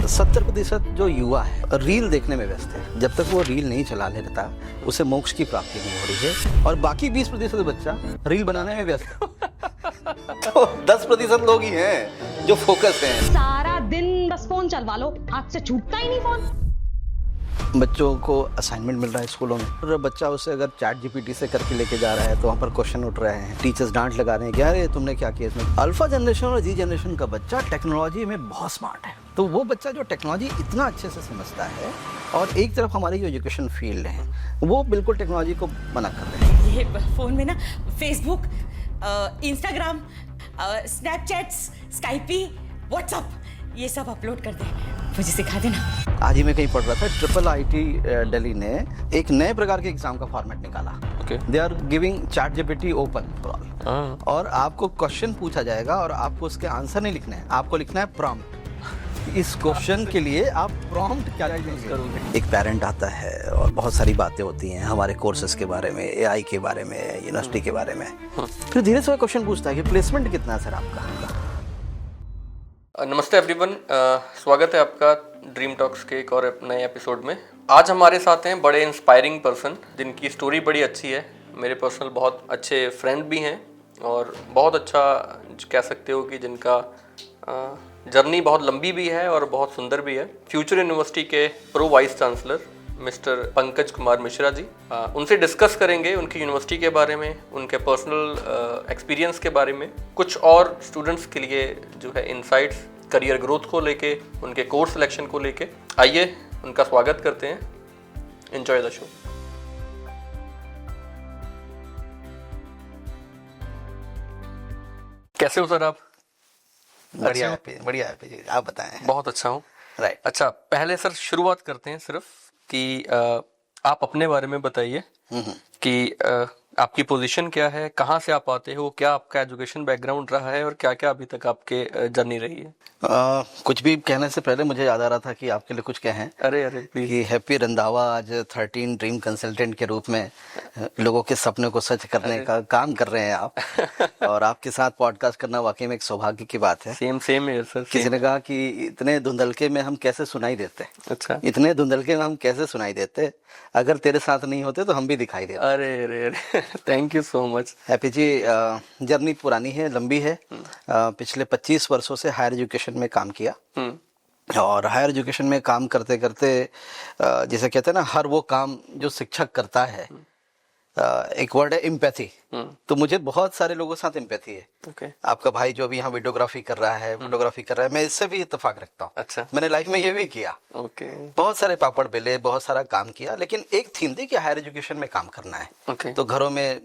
70% जो युवा है रील देखने में व्यस्त है। जब तक वो रील नहीं चला लेता उसे मोक्ष की प्राप्ति नहीं हो रही है। और बाकी 20% बच्चा रील बनाने में व्यस्त है। तो 10% लोग ही हैं जो फोकस हैं। सारा दिन बस फोन चलवा लो, हाथ से छूटता ही नहीं फोन। बच्चों को असाइनमेंट मिल रहा है स्कूलों में, और बच्चा उसे अगर चैट जीपीटी से करके लेके जा रहा है तो वहाँ पर क्वेश्चन उठ रहे हैं, टीचर्स डांट लगा रहे हैं कि अरे तुमने क्या किया इसमें। अल्फा जनरेशन और जी जनरेशन का बच्चा टेक्नोलॉजी में बहुत स्मार्ट है। तो वो बच्चा जो टेक्नोलॉजी इतना अच्छे से समझता है, और एक तरफ हमारी जो एजुकेशन फील्ड है वो बिल्कुल टेक्नोलॉजी को मना कर रहे हैं। ये फोन में ना Facebook, Instagram, Snapchats, Skype, WhatsApp ये सब अपलोड कर दे, मुझे सिखा देना। आज ही मैं कहीं पढ़ रहा था, IIT दिल्ली ने एक नए प्रकार के एग्जाम का फॉर्मेट निकाला। They are giving ChatGPT open for all, और आपको क्वेश्चन पूछा जाएगा और आपको उसके आंसर नहीं लिखना है, आपको लिखना है प्रॉम्प्ट। इस क्वेश्चन के लिए आप प्रॉम्प्ट क्या करोगे। एक पेरेंट आता है और बहुत सारी बातें होती हैं हमारे कोर्सेज के बारे में, AI के बारे में, यूनिवर्सिटी के बारे में। फिर धीरे से वो क्वेश्चन पूछता है कि प्लेसमेंट कितना है सर आपका। नमस्ते एवरीवन, स्वागत है आपका ड्रीम टॉक्स के एक और नए एपिसोड में। आज हमारे साथ हैं बड़े इंस्पायरिंग पर्सन जिनकी स्टोरी बड़ी अच्छी है, मेरे पर्सनल बहुत अच्छे फ्रेंड भी हैं, और बहुत अच्छा कह सकते हो कि जिनका जर्नी बहुत लंबी भी है और बहुत सुंदर भी है। फ्यूचर यूनिवर्सिटी के pro vice chancellor mister Pankaj Kumar Mishra ji, उनसे डिस्कस करेंगे उनकी यूनिवर्सिटी के बारे में, उनके पर्सनल एक्सपीरियंस के बारे में, कुछ और स्टूडेंट्स के लिए जो है इनसाइट्स करियर ग्रोथ को लेके, उनके कोर्स सिलेक्शन को लेके। आइए उनका स्वागत करते हैं। Enjoy the show. कैसे हो सर आप? बढ़िया है, आप बताएं। बहुत अच्छा हूँ। राइट। अच्छा, पहले सर शुरुआत करते हैं सिर्फ कि आप अपने बारे में बताइए कि आपकी पोजीशन क्या है, कहाँ से आप आते हो, क्या आपका एजुकेशन बैकग्राउंड रहा है, और क्या क्या अभी तक आपके जर्नी रही है। कुछ भी कहने से पहले मुझे याद आ रहा था कि आपके लिए कुछ कहें। अरे प्लीज। कि हैप्पी रंधावा आज 13 ड्रीम कंसल्टेंट के रूप में लोगों के सपने को सच करने का काम कर रहे हैं आप। और आपके साथ पॉडकास्ट करना वाकई में एक सौभाग्य की बात है। सेम है सर। किसी ने कहा कि इतने धुंधलके में हम कैसे सुनाई देते। अच्छा। इतने धुंधलके में हम कैसे सुनाई देते, अगर तेरे साथ नहीं होते तो हम भी दिखाई देते। अरे thank you so much. Happy ji, journey पुरानी है, लंबी है। पिछले 25 वर्षों से हायर एजुकेशन में काम किया, और हायर एजुकेशन में काम करते करते जैसे कहते हैं ना, हर वो काम जो शिक्षक करता है, एक वर्ड है एम्पैथी। तो मुझे बहुत सारे लोगों के साथ एम्पैथी है। आपका भाई जो अभी यहाँ वीडियोग्राफी कर रहा है, मैं इससे भी इत्तेफाक रखता हूँ। अच्छा। मैंने लाइफ में ये भी किया। बहुत सारे पापड़ बेले, बहुत सारा काम किया, लेकिन एक थीम थी कि हायर एजुकेशन में काम करना है। तो घरों में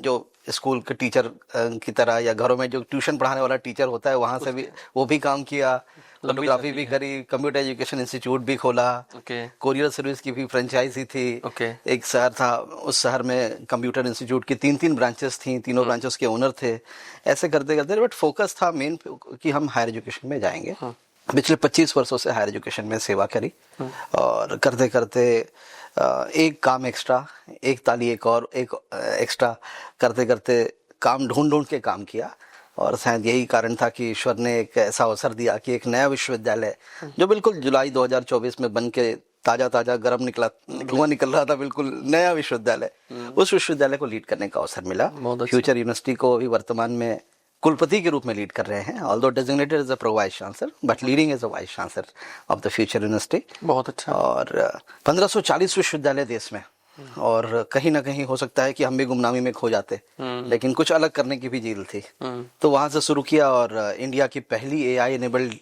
जो स्कूल के टीचर की तरह, या घरों में जो ट्यूशन पढ़ाने वाला टीचर होता है, वहां से भी वो भी काम किया, फोटोग्राफी भी करी, कंप्यूटर एजुकेशन इंस्टीट्यूट भी खोला, कोरियर सर्विस की भी फ्रेंचाइजी थी। एक शहर था, उस शहर में कंप्यूटर इंस्टीट्यूट की 3 ब्रांचेस थी, तीनों ब्रांचेस के ओनर थे। ऐसे करते करते बट फोकस था मेन कि हम हायर एजुकेशन में जाएंगे। पिछले 25 वर्षों से हायर एजुकेशन में सेवा करी, और करते करते एक काम एक्स्ट्रा, एक ताली एक और एक एक्स्ट्रा करते करते काम ढूंढ के काम किया। और शायद यही कारण था कि ईश्वर ने एक ऐसा अवसर दिया कि एक नया विश्वविद्यालय जो बिल्कुल जुलाई 2024 में बन के ताजा गरम धुआं निकल रहा था, बिल्कुल नया विश्वविद्यालय, उस विश्वविद्यालय को लीड करने का अवसर मिला। फ्यूचर यूनिवर्सिटी को अभी वर्तमान में कुलपति के रूप में लीड कर रहे हैं, although designated as a pro vice chancellor but leading as a vice chancellor of the Future University. बहुत अच्छा। और 1540 विश्वविद्यालय देश में, और कहीं ना कहीं हो सकता है कि हम भी गुमनामी में खो जाते, लेकिन कुछ अलग करने की भी जील थी। तो वहां से शुरू किया, और इंडिया की पहली AI एनेबल्ड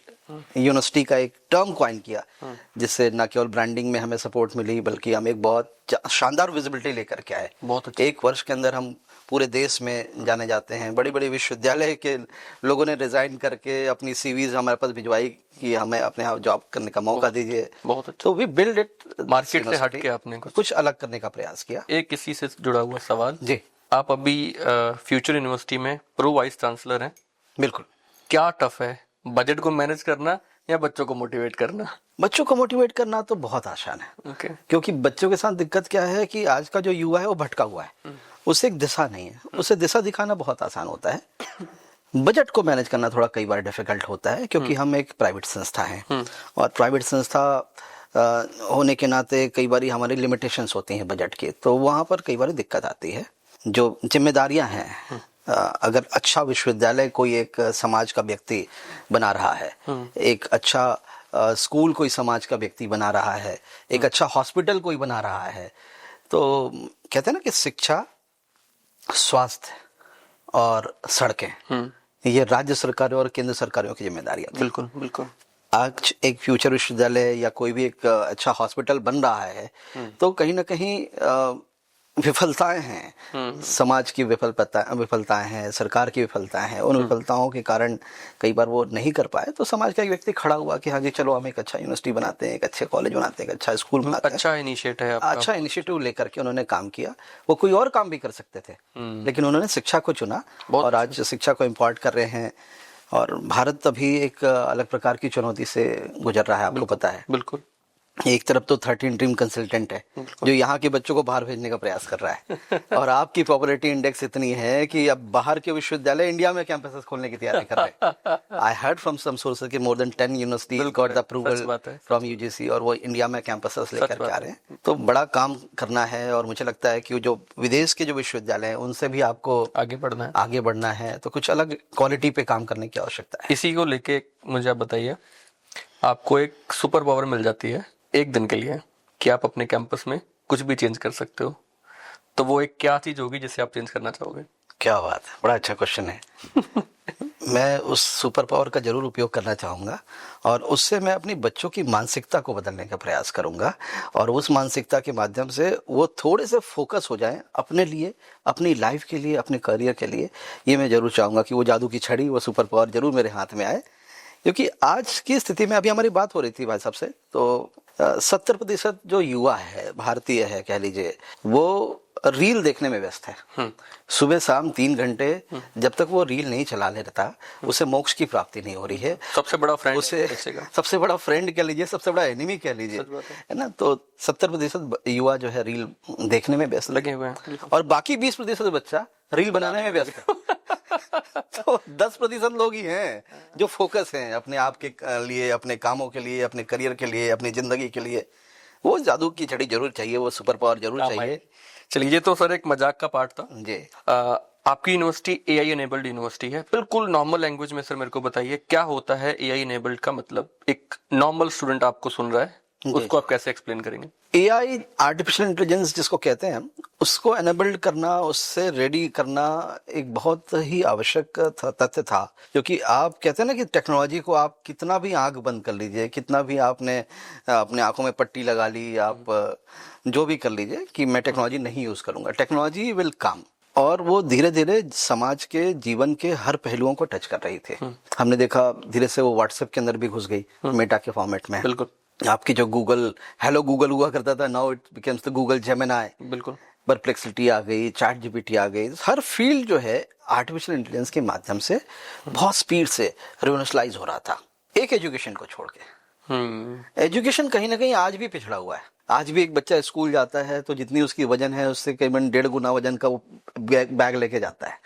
यूनिवर्सिटी का एक टर्म क्वाइन किया, जिससे न केवल ब्रांडिंग में हमें सपोर्ट मिली, बल्कि हम एक बहुत शानदार विजिबिलिटी लेकर के आए। बहुत अच्छा। 1 वर्ष के अंदर हम पूरे देश में जाने जाते हैं। बड़े बड़े विश्वविद्यालय के लोगों ने रिजाइन करके अपनी सीवीज हमारे पास भिजवाई कि हमें अपने यहाँ जॉब करने का मौका दीजिए। बहुत अच्छा। तो वी बिल्ड इट, मार्केट से हट के आपने कुछ अलग करने का प्रयास किया। एक इसी से जुड़ा हुआ सवाल जी, आप अभी फ्यूचर यूनिवर्सिटी में प्रो वाइस चांसलर हैं। बिल्कुल। क्या टफ है, बजट को मैनेज करना या बच्चों को मोटिवेट करना? बच्चों को मोटिवेट करना तो बहुत आसान है। क्योंकि बच्चों के साथ दिक्कत क्या है कि आज का जो युवा है वो भटका हुआ है, उसे एक दिशा नहीं है। उसे दिशा दिखाना बहुत आसान होता है। बजट को मैनेज करना थोड़ा कई बार डिफिकल्ट होता है, क्योंकि हम एक प्राइवेट संस्था हैं और प्राइवेट संस्था होने के नाते कई बार हमारी लिमिटेशंस होती हैं बजट की, तो वहाँ पर कई बार दिक्कत आती है। जो जिम्मेदारियां हैं, अगर अच्छा विश्वविद्यालय कोई एक समाज का व्यक्ति बना रहा है, एक अच्छा स्कूल कोई समाज का व्यक्ति बना रहा है, एक अच्छा हॉस्पिटल कोई बना रहा है, तो कहते हैं ना कि शिक्षा, स्वास्थ्य और सड़कें ये राज्य सरकारों और केंद्र सरकारों की जिम्मेदारियां। बिल्कुल बिल्कुल। आज एक फ्यूचर विश्वविद्यालय या कोई भी एक अच्छा हॉस्पिटल बन रहा है तो कहीं ना कहीं विफलताएं हैं, समाज की विफलताएं हैं, सरकार की विफलताएं हैं। उन विफलताओं के कारण कई बार वो नहीं कर पाए, तो समाज का एक व्यक्ति खड़ा हुआ कि हाँ जी चलो हम एक अच्छा यूनिवर्सिटी बनाते हैं, एक अच्छे कॉलेज बनाते हैं, एक अच्छा स्कूल बनाते हैं। अच्छा इनिशिएटिव है आपका। अच्छा इनिशिएटिव लेकर के उन्होंने काम किया। वो कोई और काम भी कर सकते थे, लेकिन उन्होंने शिक्षा को चुना और आज शिक्षा को इम्पोर्ट कर रहे हैं। और भारत अभी एक अलग प्रकार की चुनौती से गुजर रहा है, आपको पता है। बिल्कुल। एक तरफ तो 13 ड्रीम कंसल्टेंट है जो यहाँ के बच्चों को बाहर भेजने का प्रयास कर रहा है और आपकी पॉपुलैरिटी इंडेक्स इतनी है कि अब बाहर के विश्वविद्यालय इंडिया में कैंपसेस खोलने की तैयारी कर रहे हैं। I heard from some sources कि more than 10 universities got the approval from UGC और वो इंडिया में कैंपसेस लेकर के आ रहे हैं। तो बड़ा काम करना है और मुझे लगता है कि जो विदेश के जो विश्वविद्यालय हैं उनसे भी आपको आगे बढ़ना है, तो कुछ अलग क्वालिटी पे काम करने की आवश्यकता है। इसी को लेके मुझे आप बताइए, आपको एक सुपर पावर मिल जाती है एक दिन के लिए कि आप अपने कैंपस में कुछ भी चेंज कर सकते हो, तो वो एक क्या चीज होगी जिसे आप चेंज करना चाहोगे? क्या बात है, बड़ा अच्छा क्वेश्चन है। मैं उस सुपर पावर का जरूर उपयोग करना चाहूँगा और उससे मैं अपनी बच्चों की मानसिकता को बदलने का प्रयास करूँगा और उस मानसिकता के माध्यम से वो थोड़े से फोकस हो जाएं अपने लिए, अपनी लाइफ के लिए, अपने करियर के लिए। ये मैं जरूर चाहूँगा कि वो जादू की छड़ी, वो सुपर पावर जरूर मेरे हाथ में आए, क्योंकि आज की स्थिति में, अभी हमारी बात हो रही थी भाई साहब से, तो 70% जो युवा है, भारतीय है कह लीजिए, वो रील देखने में व्यस्त है। सुबह शाम 3 घंटे जब तक वो रील नहीं चला लेता, उसे मोक्ष की प्राप्ति नहीं हो रही है। सबसे बड़ा फ्रेंड उसे सबसे बड़ा फ्रेंड कह लीजिए, सबसे बड़ा एनिमी कह लीजिए, है ना। तो 70% युवा जो है रील देखने में व्यस्त लगे हुए हैं और बाकी 20% बच्चा रील बनाने में व्यस्त है। तो 10% लोग ही हैं जो फोकस हैं अपने आप के लिए, अपने कामों के लिए, अपने करियर के लिए, अपनी जिंदगी के लिए। वो जादू की छड़ी जरूर चाहिए, वो सुपर पावर जरूर चाहिए। चलिए, ये तो सर एक मजाक का पार्ट था जी। आपकी यूनिवर्सिटी एआई एनेबल्ड यूनिवर्सिटी है। बिल्कुल नॉर्मल लैंग्वेज में सर मेरे को बताइए, क्या होता है एआई एनेबल्ड का मतलब? एक नॉर्मल स्टूडेंट आपको सुन रहा है, उसको आप कैसे एक्सप्लेन करेंगे? एआई, आर्टिफिशियल इंटेलिजेंस जिसको कहते हैं, उसको एनेबल्ड करना, उससे रेडी करना एक बहुत ही आवश्यक तथ्य था। क्योंकि आप कहते हैं ना कि टेक्नोलॉजी को आप कितना भी आंख बंद कर लीजिए, कितना भी आपने अपने आंखों में पट्टी लगा ली, आप जो भी कर लीजिए कि मैं टेक्नोलॉजी नहीं यूज करूंगा, टेक्नोलॉजी विल कम। और वो धीरे धीरे समाज के जीवन के हर पहलुओं को टच कर रही थी। हमने देखा धीरे से वो व्हाट्सएप के अंदर भी घुस गई, मेटा के फॉर्मेट में। बिल्कुल। आपकी जो गूगल, हेलो गूगल हुआ करता था, now it becomes the Google Gemini. बिल्कुल। परप्लेक्सिटी आ गई, चैट जीपीटी आ गई। हर फील्ड जो है आर्टिफिशियल इंटेलिजेंस के माध्यम से बहुत स्पीड से रिवोल्यूशनाइज हो रहा था, एक एजुकेशन को छोड़ के। एजुकेशन कहीं ना कहीं आज भी पिछड़ा हुआ है। आज भी एक बच्चा स्कूल जाता है तो जितनी उसकी वजन है उससे करीबन 1.5 गुना वजन का वो बैग लेके जाता है,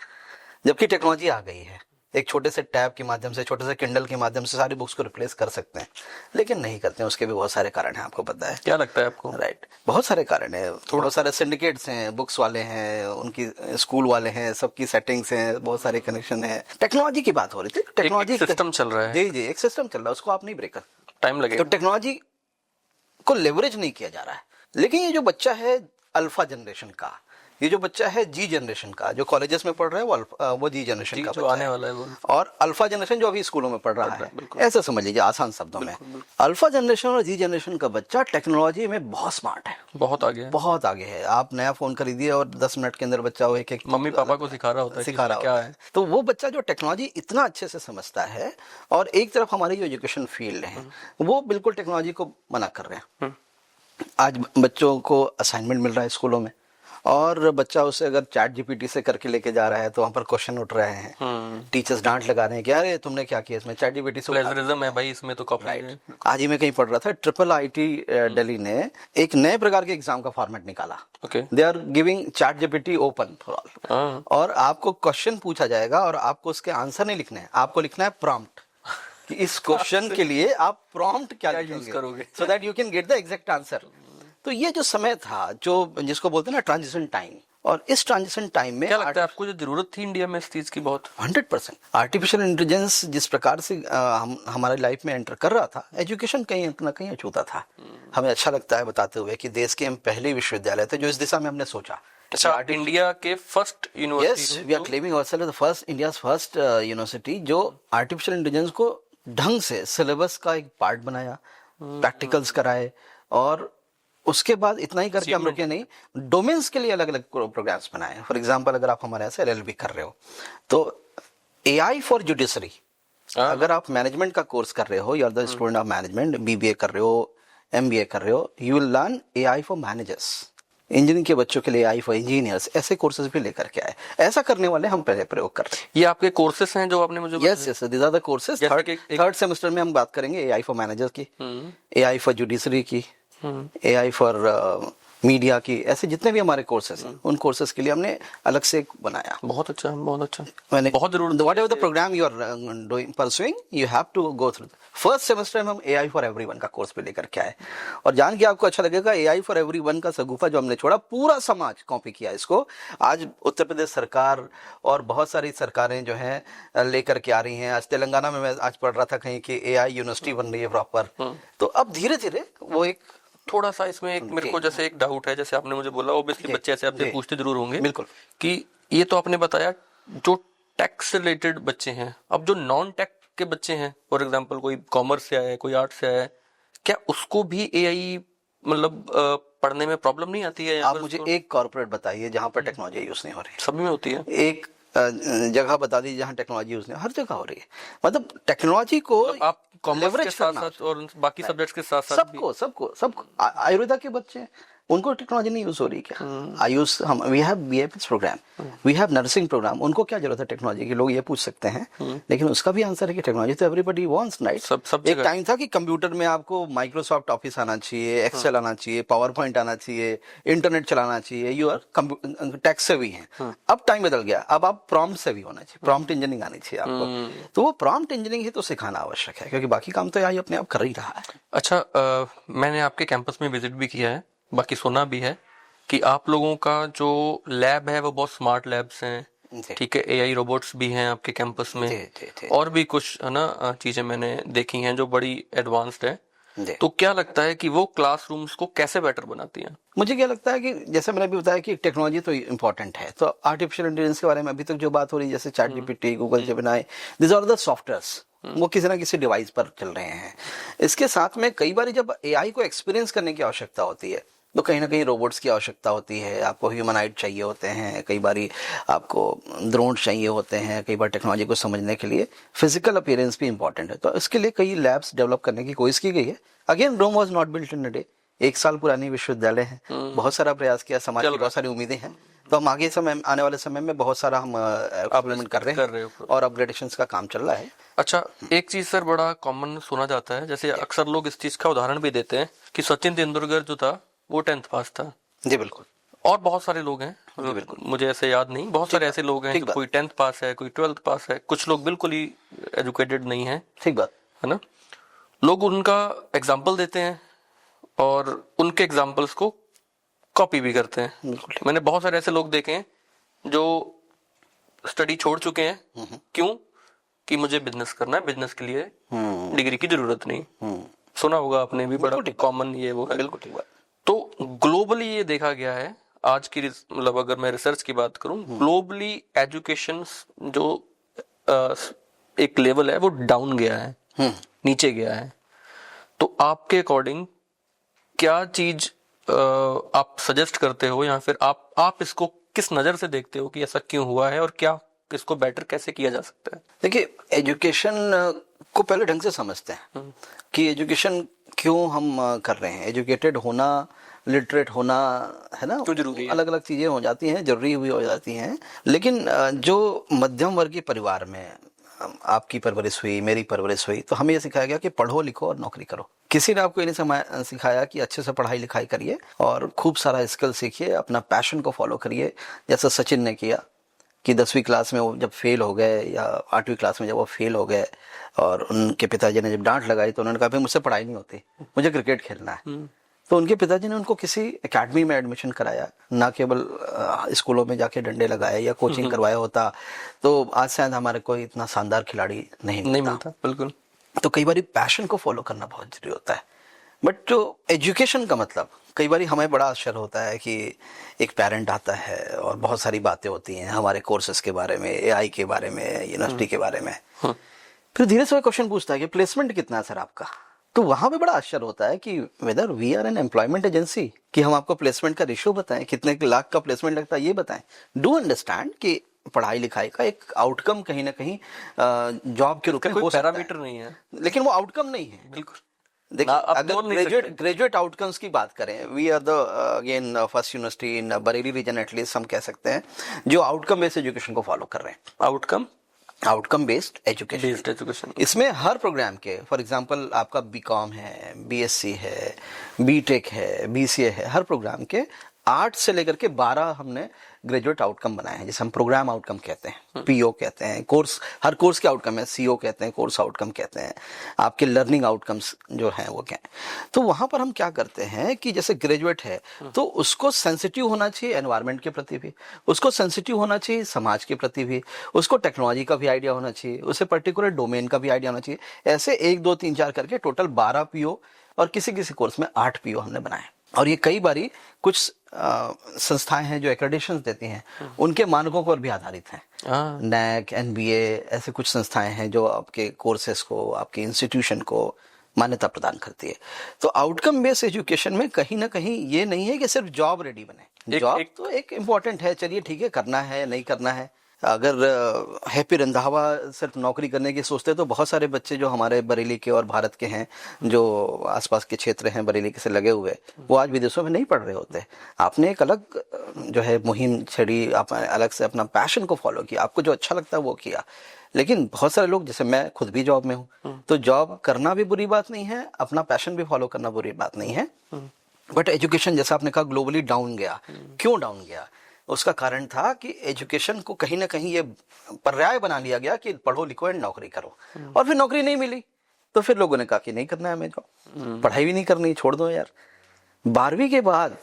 जबकि टेक्नोलॉजी आ गई है। एक छोटे से टैब के माध्यम से, छोटे से किंडल के माध्यम से सारी बुक्स को रिप्लेस कर सकते हैं, लेकिन नहीं करते हैं। उसके भी बहुत सारे कारण हैं, आपको पता है। क्या लगता है आपको? राइट, बहुत सारे कारण है। थोड़ा सारे सिंडिकेट्स हैं, बुक्स वाले हैं, उनकी स्कूल वाले हैं, सबकी सेटिंग्स हैं, बहुत सारे कनेक्शन है। टेक्नोलॉजी की बात हो रही थी, टेक्नोलॉजी सिस्टम चल रहा है। जी, एक सिस्टम चल रहा है, उसको आप नहीं ब्रेक कर, टाइम लगेगा। तो टेक्नोलॉजी को लेवरेज नहीं किया जा रहा है। लेकिन ये जो बच्चा है अल्फा जनरेशन का, ये जो बच्चा है जी जनरेशन का, जो कॉलेजेस में पढ़ रहा है वो जी जनरेशन का जो आने वाला है वो, और अल्फा जनरेशन जो अभी स्कूलों में पढ़ रहा है, ऐसे समझ लीजिए आसान शब्दों में। अल्फा जनरेशन और जी जनरेशन का बच्चा टेक्नोलॉजी में बहुत स्मार्ट है, बहुत आगे है, बहुत आगे है। आप नया फोन खरीदिए और 10 मिनट के अंदर बच्चा वो एक मम्मी पापा को सिखा रहा होता है। तो वो बच्चा जो टेक्नोलॉजी इतना अच्छे से समझता है, और एक तरफ हमारी जो एजुकेशन फील्ड है वो बिल्कुल टेक्नोलॉजी को मना कर रहे हैं। आज बच्चों को असाइनमेंट मिल रहा है स्कूलों में, और बच्चा उसे अगर चैट जीपीटी से करके लेके जा रहा है तो वहाँ पर क्वेश्चन उठ रहे हैं, टीचर्स डांट लगा रहे हैं कि अरे तुमने क्या किया इसमें, चैट जीपीटी से प्लेजरिज्म है भाई इसमें तो कॉपीराइट। आज ही मैं कहीं पढ़ रहा था, IIIT दिल्ली ने एक नए प्रकार के एग्जाम का फॉर्मेट निकाला। They are giving ChatGPT open for all, और आपको क्वेश्चन पूछा जाएगा और आपको उसके आंसर नहीं लिखना है, आपको लिखना है प्रॉम्प्ट कि इस क्वेश्चन के लिए आप प्रॉम्प्ट क्या यूज करोगे so that you can get the exact answer. तो ये जो समय था, जो जिसको बोलते हैं ना ट्रांजिशन टाइम, और इस ट्रांजिशन टाइम में क्या लगता है आपको जो जरूरत थी इंडिया में इस चीज की बहुत? 100% आर्टिफिशियल इंटेलिजेंस जिस प्रकार से हमारे लाइफ में एंटर कर रहा था, एजुकेशन कहीं ना कहीं अछूता था। हमें अच्छा लगता है बताते हुए कि देश के हम पहले विश्वविद्यालय थे जो इस दिशा में हमने सोचा। अच्छा, इंडिया के first university? Yes, we are claiming ourselves the first, India's first university जो आर्टिफिशियल इंटेलिजेंस को ढंग से सिलेबस का एक पार्ट बनाया, प्रैक्टिकल्स कराए, और उसके बाद इतना ही करके हम रुके नहीं, डोमेन्स के लिए अलग अलग प्रोग्राम्स बनाए। फॉर एग्जांपल, अगर आप हमारे यहाँ से LLB कर रहे हो तो AI फॉर जुडिशरी, अगर आप मैनेजमेंट का कोर्स कर रहे हो, you are the student of management, BBA कर रहे हो, MBA कर रहे हो, you will learn AI for managers. Engineering के बच्चों के लिए AI फॉर इंजीनियर्स, ऐसे कोर्सेज भी लेकर के आए। ऐसा करने वाले हम पहले प्रयोग कर रहे हैं। ये आपके कोर्सेज हैं जो आपने मुझे? Yes yes, these are the courses. Third semester में हम बात करेंगे AI फॉर मैनेजर्स की, AI फॉर जुडिशरी की, AI फॉर मीडिया की, ऐसे जितने भी हमारे कोर्सेज हैं उन कोर्सेज के लिए हमने अलग से एक बनाया। बहुत अच्छा, बहुत अच्छा। मैंने बहुत जरूर whatever the program you are doing pursuing, you have to go through. First semester में हम AI फॉर एवरीवन का कोर्स पे लेकर के आए, और जान के आपको अच्छा लगेगा, AI फॉर एवरीवन का सगुफा जो हमने छोड़ा, पूरा समाज कॉपी किया इसको। आज उत्तर प्रदेश सरकार और बहुत सारी सरकारें जो हैं लेकर के आ रही हैं। आज तेलंगाना में मैं आज पढ़ रहा था कहीं कि AI यूनिवर्सिटी बन रही है प्रॉपर। तो अब धीरे धीरे वो एक थोड़ा सा इसमें एक मेरे को जैसे एक डाउट है, जैसे आपने मुझे बोला, ऑब्वियसली बच्चे ऐसे आपसे पूछते जरूर होंगे बिल्कुल कि ये तो आपने बताया जो टेक से रिलेटेड बच्चे हैं, अब जो नॉन टेक के बच्चे हैं, फॉर एग्जांपल कोई कॉमर्स से आया है, कोई आर्ट से आया है, क्या उसको भी AI मतलब पढ़ने में प्रॉब्लम नहीं आती है? आप मुझे एक कॉर्पोरेट बताइए जहां पर टेक्नोलॉजी यूज नहीं हो रही। सभी में होती है। एक जगह बता दीजिए जहां टेक्नोलॉजी यूज नहीं, हर जगह हो रही है। मतलब टेक्नोलॉजी को आप कॉमर्स के साथ साथ और बाकी सब्जेक्ट्स के साथ साथ सबको आयुर्वेदा के बच्चे उनको टेक्नोलॉजी नहीं यूज हो रही क्या? आयुष हम we have BFS program, we have nursing program, उनको क्या जरूरत है टेक्नोलॉजी की? लोग ये पूछ सकते हैं, लेकिन उसका भी आंसर है कि टेक्नोलॉजी तो एवरीबॉडी वांट्स, राइट? एक टाइम था कि कंप्यूटर में आपको माइक्रोसॉफ्ट ऑफिस आना चाहिए, एक्सेल आना चाहिए, पावर पॉइंट आना चाहिए, इंटरनेट चलाना चाहिए, यू आर टेक सेवी हैं। अब टाइम बदल गया, अब आप प्रॉम्प्ट सेवी होना चाहिए, प्रॉम्प्ट इंजीनियरिंग आनी चाहिए आपको। तो वो प्रॉम्प्ट इंजीनियरिंग ही तो सिखाना आवश्यक है, क्योंकि बाकी काम तो AI अपने आप कर ही रहा है। अच्छा, मैंने आपके कैंपस में विजिट भी किया है, बाकी सुना भी है कि आप लोगों का जो लैब है वो बहुत स्मार्ट लैब्स हैं, ठीक है, AI रोबोट्स भी हैं आपके कैंपस में, और भी कुछ है ना चीजें मैंने देखी हैं जो बड़ी एडवांस्ड है। तो क्या लगता है कि वो क्लासरूम्स को कैसे बेटर बनाती हैं? मुझे क्या लगता है कि जैसे मैंने अभी बताया कि टेक्नोलॉजी तो इम्पोर्टेंट है, तो आर्टिफिशियल इंटेलिजेंस के बारे में अभी तक जो बात हो रही है, जैसे chat GPT, Google Gemini, this are the softwares, वो किसी ना किसी डिवाइस पर चल रहे हैं। इसके साथ में कई बार जब AI को एक्सपीरियंस करने की आवश्यकता होती है तो कहीं ना कहीं रोबोट्स की आवश्यकता होती है, आपको ह्यूमनाइड चाहिए होते हैं, कई बार आपको ड्रोन चाहिए होते हैं, कई बार टेक्नोलॉजी को समझने के लिए फिजिकल अपीयरेंस भी इंपॉर्टेंट है। तो इसके लिए कई लैब्स डेवलप करने की कोशिश की गई है। Again, Rome was not built in a day, 1 साल पुरानी विश्वविद्यालय है, बहुत सारा प्रयास किया, समाज की बहुत सारी उम्मीदें हैं, तो हम आने वाले समय में बहुत सारा हम अपग्रेड कर रहे हैं और अपग्रेडेशंस का काम चल रहा है। अच्छा, एक चीज सर बड़ा कॉमन सुना जाता है, जैसे अक्सर लोग इस चीज का उदाहरण भी देते हैं कि सचिन तेंदुलकर जो था वो 10th पास था। जी बिल्कुल। और बहुत सारे लोग हैं, बिल्कुल मुझे ऐसे याद नहीं, बहुत सारे ऐसे लोग हैं जो कोई 10th पास है, कोई 12th पास है, कुछ लोग बिल्कुल ही एजुकेटेड नहीं है। ठीक बात है ना? लोग उनका एग्जाम्पल देते हैं और उनके एग्जाम्पल्स को कॉपी भी करते हैं। मैंने बहुत सारे ऐसे लोग देखे हैं जो स्टडी छोड़ चुके हैं, क्यों? कि मुझे बिजनेस करना है, बिजनेस के लिए डिग्री की जरूरत नहीं। सुना होगा आपने भी, बड़ा कॉमन ये वो है। बिल्कुल ठीक बात। तो ग्लोबली ये देखा गया है, आज की मतलब अगर मैं रिसर्च की बात करूं, ग्लोबली एजुकेशन जो एक लेवल है वो डाउन गया है, नीचे गया है। तो आपके अकॉर्डिंग क्या चीज आप सजेस्ट करते हो, या फिर आप इसको किस नजर से देखते हो कि ऐसा क्यों हुआ है और क्या इसको बेटर कैसे किया जा सकता है? देखिए, एजुकेशन को पहले ढंग से समझते हैं कि एजुकेशन क्यों हम कर रहे हैं। एजुकेटेड होना लिटरेट होना, है ना, तो जरूरी है। अलग अलग चीजें हो जाती हैं, जरूरी हुई हो जाती हैं। लेकिन जो मध्यम वर्गीय परिवार में आपकी परवरिश हुई, मेरी परवरिश हुई, तो हमें ये सिखाया गया कि पढ़ो लिखो और नौकरी करो। किसी ने आपको ये नहीं सिखाया कि अच्छे से पढ़ाई लिखाई करिए और खूब सारा स्किल सीखिए, अपना पैशन को फॉलो करिए, जैसा सचिन ने किया कि 10वीं क्लास में वो जब फेल हो गए या 8वीं क्लास में जब वो फेल हो गए और उनके पिताजी ने जब डांट लगाई तो उन्होंने कहा भाई मुझसे पढ़ाई नहीं होती, मुझे क्रिकेट खेलना है। तो उनके पिताजी ने उनको किसी एकेडमी में एडमिशन कराया, ना केवल स्कूलों में जाके डंडे लगाए या कोचिंग करवाया होता तो आज शायद हमारे कोई इतना शानदार खिलाड़ी नहीं मिलता। बिल्कुल। तो कई बार पैशन को फॉलो करना बहुत जरूरी होता है। बट जो एजुकेशन का मतलब, कई बार हमें बड़ा आश्चर्य होता है कि एक पेरेंट आता है और बहुत सारी बातें होती हैं हमारे कोर्सेज के बारे में, एआई के बारे में, यूनिवर्सिटी के बारे में, फिर धीरे से वो क्वेश्चन पूछता है कि प्लेसमेंट कितना है सर आपका। तो वहां पे बड़ा आश्चर्य होता है कि whether we are an employment agency, कि हम आपको प्लेसमेंट का रेशियो बताएं, कितने लाख का प्लेसमेंट लगता है ये बताएं। डू अंडरस्टैंड कि पढ़ाई लिखाई का एक आउटकम कहीं ना कहीं जॉब के रूप में हो सकता है, पैरामीटर नहीं है, लेकिन वो आउटकम नहीं है। बिल्कुल। देखिए आप अगर बोल नहीं सकते। ग्रेजुएट आउटकम्स की बात करें, we are the again first university in Bareilly region at least हम कह सकते हैं जो आउटकम बेस्ड एजुकेशन को फॉलो कर रहे हैं। आउटकम बेस्ड एजुकेशन, इसमें हर प्रोग्राम के, फॉर एग्जांपल आपका बीकॉम है, बीएससी है, बीटेक है, बीसीए है, हर प्रोग्राम के 8 से लेकर के 12 हमने ग्रेजुएट आउटकम बनाए हैं, जिसे हम प्रोग्राम आउटकम कहते हैं, पीओ कहते हैं। कोर्स, हर कोर्स के आउटकम है, सीओ कहते हैं, कोर्स आउटकम कहते हैं, आपके लर्निंग आउटकम्स जो हैं वो क्या है। तो वहां पर हम क्या करते हैं कि जैसे ग्रेजुएट है तो उसको सेंसिटिव होना चाहिए एनवायरनमेंट के प्रति भी, उसको सेंसिटिव होना चाहिए समाज के प्रति भी, उसको टेक्नोलॉजी का भी आइडिया होना चाहिए, उसे पर्टिकुलर डोमेन का भी आइडिया होना चाहिए। ऐसे 1 2 3 4 करके टोटल 12 पीओ और किसी किसी कोर्स में 8 पीओ हमने बनाए। और ये कई बारी कुछ संस्थाएं हैं जो एक्रेडिटेशन देती हैं, उनके मानकों पर भी आधारित हैं। नैक, एनबीए, ऐसे कुछ संस्थाएं हैं जो आपके कोर्सेस को, आपके इंस्टीट्यूशन को मान्यता प्रदान करती है। तो आउटकम बेस्ड एजुकेशन में कहीं ना कहीं ये नहीं है कि सिर्फ जॉब रेडी बने, जॉब तो एक इम्पॉर्टेंट है, चलिए ठीक है, करना है नहीं करना है। अगर हैप्पी रंधावा सिर्फ नौकरी करने की सोचते तो बहुत सारे बच्चे जो हमारे बरेली के और भारत के हैं, जो आसपास के क्षेत्र हैं बरेली के से लगे हुए, वो आज विदेशों में नहीं पढ़ रहे होते। आपने एक अलग जो है मुहिम छड़ी, आपने अलग से अपना पैशन को फॉलो किया, आपको जो अच्छा लगता है वो किया। लेकिन बहुत सारे लोग, जैसे मैं खुद भी जॉब में हूँ, तो जॉब करना भी बुरी बात नहीं है, अपना पैशन भी फॉलो करना बुरी बात नहीं है। बट एजुकेशन, जैसा आपने कहा, ग्लोबली डाउन गया। क्यों डाउन गया? उसका कारण था कि एजुकेशन को कहीं ना कहीं ये पर्याय बना लिया गया कि पढ़ो लिखो एंड नौकरी करो, और फिर नौकरी नहीं मिली तो फिर लोगों ने कहा कि नहीं करना है हमें जॉब, पढ़ाई भी नहीं करनी, छोड़ दो यार। 12वीं के बाद